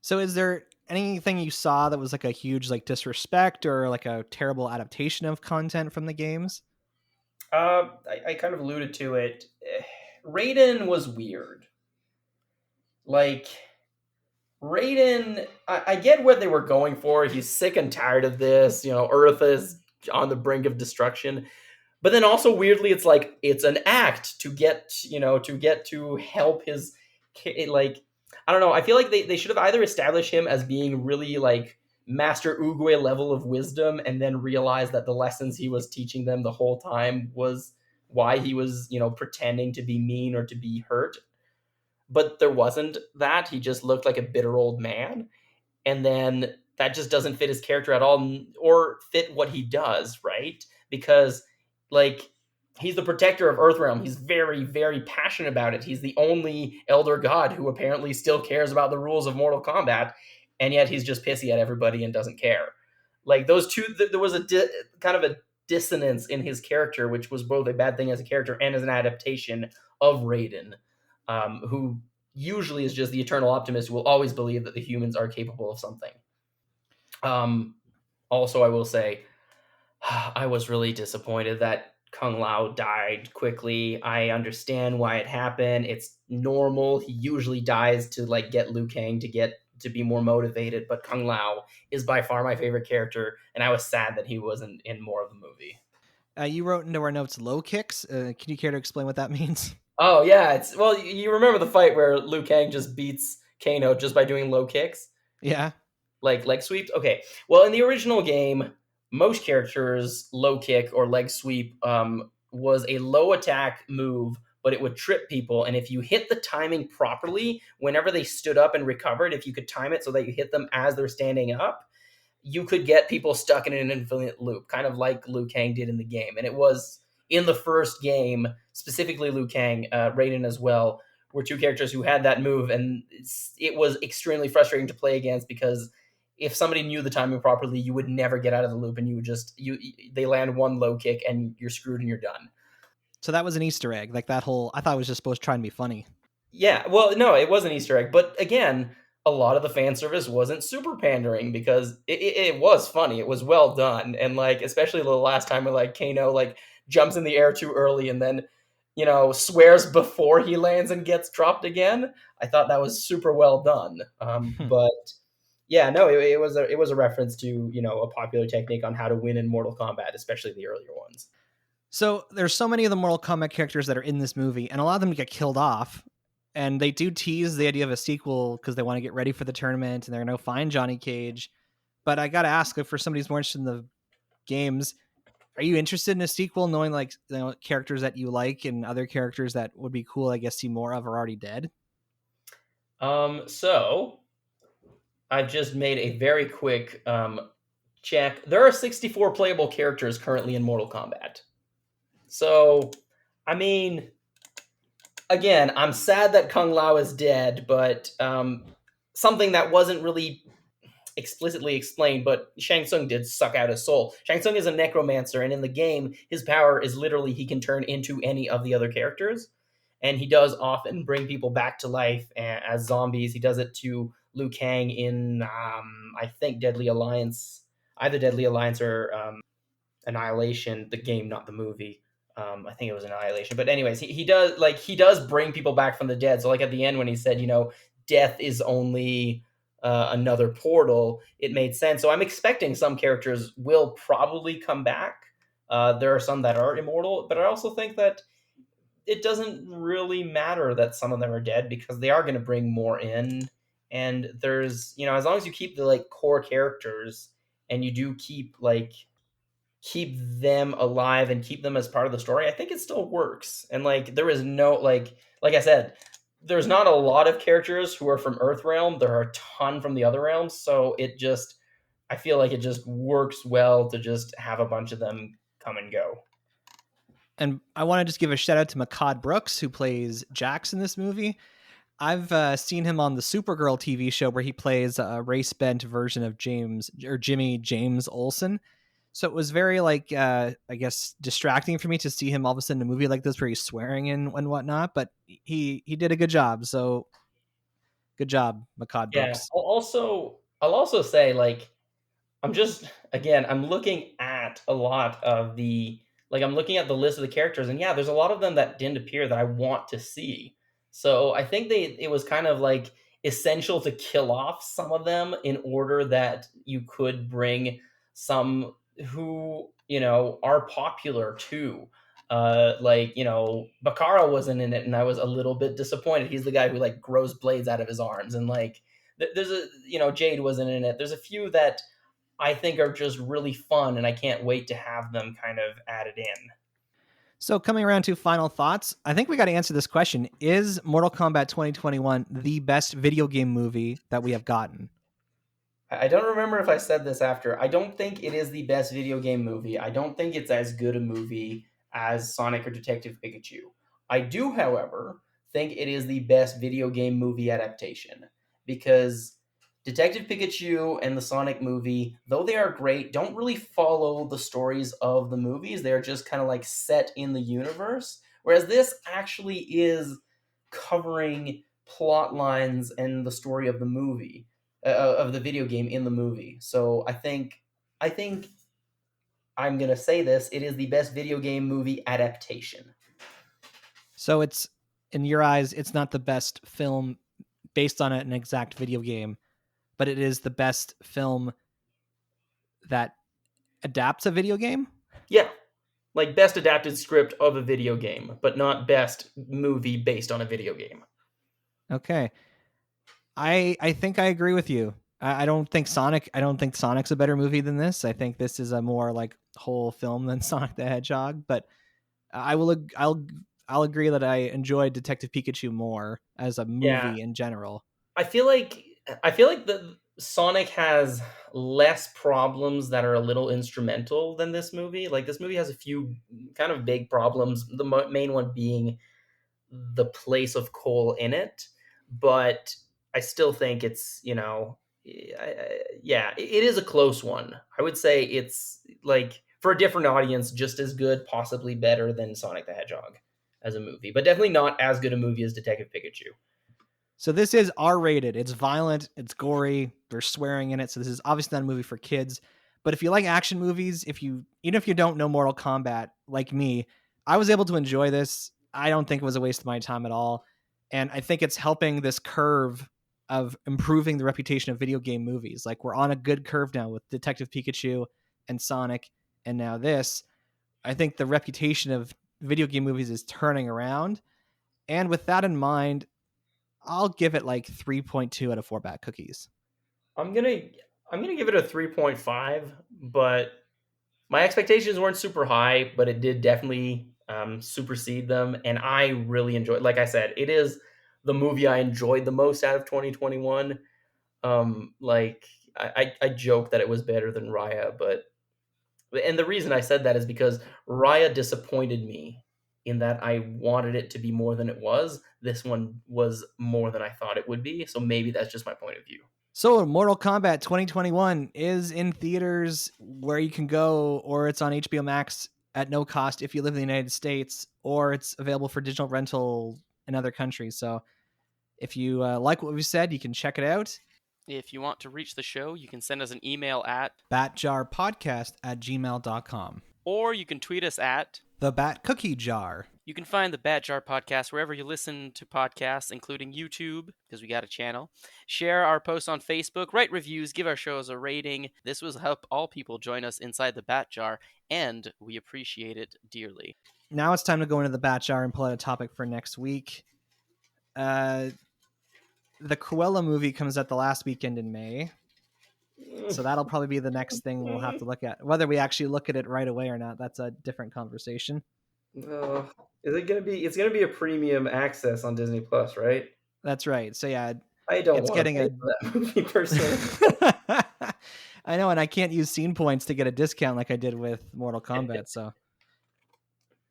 So is there anything you saw that was like a huge like disrespect or like a terrible adaptation of content from the games? I kind of alluded to it. Raiden was weird. Like, Raiden, I get what they were going for. He's sick and tired of this. Earth is on the brink of destruction. But then also weirdly, it's like it's an act to get to help his, like, I don't know. I feel like they should have either established him as being really like Master Oogway level of wisdom, and then realized that the lessons he was teaching them the whole time was why he was pretending to be mean or to be hurt. But there wasn't that. He just looked like a bitter old man, and then that just doesn't fit his character at all, or fit what he does, right? Because like, he's the protector of Earthrealm. He's very, very passionate about it. He's the only Elder God who apparently still cares about the rules of Mortal Kombat, and yet he's just pissy at everybody and doesn't care. Like, those two, there was a kind of a dissonance in his character, which was both a bad thing as a character and as an adaptation of Raiden, who usually is just the eternal optimist who will always believe that the humans are capable of something. Also, I will say, I was really disappointed that Kung Lao died quickly. I understand why it happened. It's normal. He usually dies to like get Liu Kang to get to be more motivated. But Kung Lao is by far my favorite character, and I was sad that he wasn't in more of the movie. You wrote into our notes low kicks. Can you care to explain what that means? Oh yeah, you remember the fight where Liu Kang just beats Kano just by doing low kicks? Yeah. Like leg sweeps? Okay. Well, in the original game, most characters' low kick or leg sweep was a low attack move, but it would trip people. And if you hit the timing properly, whenever they stood up and recovered, if you could time it so that you hit them as they're standing up, you could get people stuck in an infinite loop, kind of like Liu Kang did in the game. And it was in the first game, specifically Liu Kang, Raiden as well, were two characters who had that move, and it was extremely frustrating to play against because if somebody knew the timing properly, you would never get out of the loop, and you would just they land one low kick and you're screwed and you're done. So that was an Easter egg, like that whole. I thought it was just supposed to try and be funny. Yeah, well, no, it was an Easter egg, but again, a lot of the fan service wasn't super pandering because it was funny. It was well done, and like especially the last time when like Kano like jumps in the air too early and then swears before he lands and gets dropped again. I thought that was super well done. But yeah, no, it was a reference to a popular technique on how to win in Mortal Kombat, especially the earlier ones. So there's so many of the Mortal Kombat characters that are in this movie, and a lot of them get killed off. And they do tease the idea of a sequel because they want to get ready for the tournament, and they're going to find Johnny Cage. But I got to ask, if for somebody who's more interested in the games, are you interested in a sequel, knowing like characters that you like and other characters that would be cool, I guess, see more of are already dead? So I've just made a very quick check. There are 64 playable characters currently in Mortal Kombat. So, I mean, again, I'm sad that Kung Lao is dead, but something that wasn't really explicitly explained, but Shang Tsung did suck out his soul. Shang Tsung is a necromancer, and in the game, his power is literally he can turn into any of the other characters. And he does often bring people back to life as zombies. He does it to Liu Kang in, I think, Deadly Alliance, either Deadly Alliance or Annihilation, the game, not the movie. I think it was Annihilation. But anyways, he does bring people back from the dead. So like at the end when he said, death is only another portal, it made sense. So I'm expecting some characters will probably come back. There are some that are immortal, but I also think that it doesn't really matter that some of them are dead because they are going to bring more in. And there's, as long as you keep the like core characters and you do keep them alive and keep them as part of the story, I think it still works. And like there is no like I said, there's not a lot of characters who are from Earthrealm. There are a ton from the other realms, so I feel like it just works well to just have a bunch of them come and go. And I want to just give a shout out to Makad Brooks, who plays Jax in this movie. I've seen him on the Supergirl TV show where he plays a race-bent version of Jimmy James Olsen. So it was very I guess distracting for me to see him all of a sudden in a movie like this where he's swearing and whatnot, but he did a good job. So good job, Makad Brooks. I'll also say I'm looking at a lot of I'm looking at the list of the characters, and yeah, there's a lot of them that didn't appear that I want to see. So I think it was kind of like essential to kill off some of them in order that you could bring some who are popular too. Bakara wasn't in it, and I was a little bit disappointed. He's the guy who grows blades out of his arms, and there's Jade wasn't in it. There's a few that I think are just really fun, and I can't wait to have them kind of added in. So coming around to final thoughts, I think we got to answer this question. Is Mortal Kombat 2021 the best video game movie that we have gotten? I don't remember if I said this after. I don't think it is the best video game movie. I don't think it's as good a movie as Sonic or Detective Pikachu. I do, however, think it is the best video game movie adaptation because Detective Pikachu and the Sonic movie, though they are great, don't really follow the stories of the movies. They're just kind of set in the universe. Whereas this actually is covering plot lines and the story of the movie, of the video game in the movie. So I think I'm going to say this. It is the best video game movie adaptation. So it's, in your eyes, it's not the best film based on an exact video game, but it is the best film that adapts a video game. Yeah. Like best adapted script of a video game, but not best movie based on a video game. Okay. I think I agree with you. I don't think Sonic's a better movie than this. I think this is a more like whole film than Sonic the Hedgehog, but I'll agree that I enjoyed Detective Pikachu more as a movie in general. I feel like the Sonic has less problems that are a little instrumental than this movie. Like this movie has a few kind of big problems. The main one being the place of Cole in it, but I still think it's, yeah, it is a close one. I would say it's like for a different audience, just as good, possibly better than Sonic the Hedgehog as a movie, but definitely not as good a movie as Detective Pikachu. So this is R-rated. It's violent. It's gory. There's swearing in it. So this is obviously not a movie for kids. But if you like action movies, even if you don't know Mortal Kombat like me, I was able to enjoy this. I don't think it was a waste of my time at all. And I think it's helping this curve of improving the reputation of video game movies. Like we're on a good curve now with Detective Pikachu and Sonic and now this. I think the reputation of video game movies is turning around. And with that in mind, I'll give it like 3.2 out of 4 bat cookies. I'm gonna give it a 3.5, but my expectations weren't super high, but it did definitely supersede them, and I really enjoyed. Like I said, it is the movie I enjoyed the most out of 2021. Like I joke that it was better than Raya, and the reason I said that is because Raya disappointed me in that I wanted it to be more than it was. This one was more than I thought it would be, so maybe that's just my point of view. So Mortal Kombat 2021 is in theaters where you can go, or it's on HBO Max at no cost if you live in the United States, or it's available for digital rental in other countries. So if you like what we said, you can check it out. If you want to reach the show, you can send us an email at batjarpodcast@gmail.com. Or you can tweet us at The Bat Cookie Jar. You can find the Bat Jar Podcast wherever you listen to podcasts, including YouTube, because we got a channel. Share our posts on Facebook, write reviews, give our shows a rating. This will help all people join us inside the Bat Jar, and we appreciate it dearly. Now it's time to go into the Bat Jar and pull out a topic for next week. The Cruella movie comes out the last weekend in May. So that'll probably be the next thing we'll have to look at. Whether we actually look at it right away or not, that's a different conversation. Is it gonna be? It's gonna be a premium access on Disney Plus, right? That's right. So yeah, I don't it's want getting to pay for that movie personally. I know, and I can't use scene points to get a discount like I did with Mortal Kombat. So,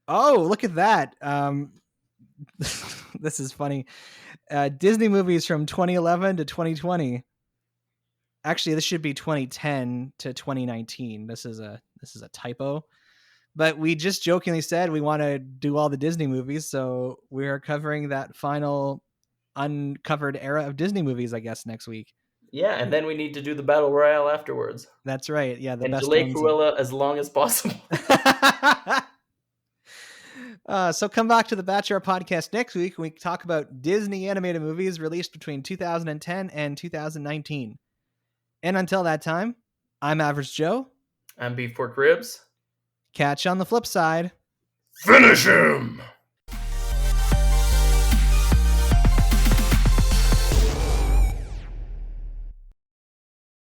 oh, look at that! This is funny. Disney movies from 2011 to 2020. Actually, this should be 2010 to 2019. This is a typo. But we just jokingly said we want to do all the Disney movies, so we're covering that final uncovered era of Disney movies, I guess, next week. Yeah, and then we need to do the Battle Royale afterwards. That's right. Yeah, the and best delay ones. Cruella as long as possible. So come back to the Bachelor Podcast next week when we talk about Disney animated movies released between 2010 and 2019. And until that time, I'm Average Joe. I'm Beef Pork Ribs. Catch you on the flip side. Finish him!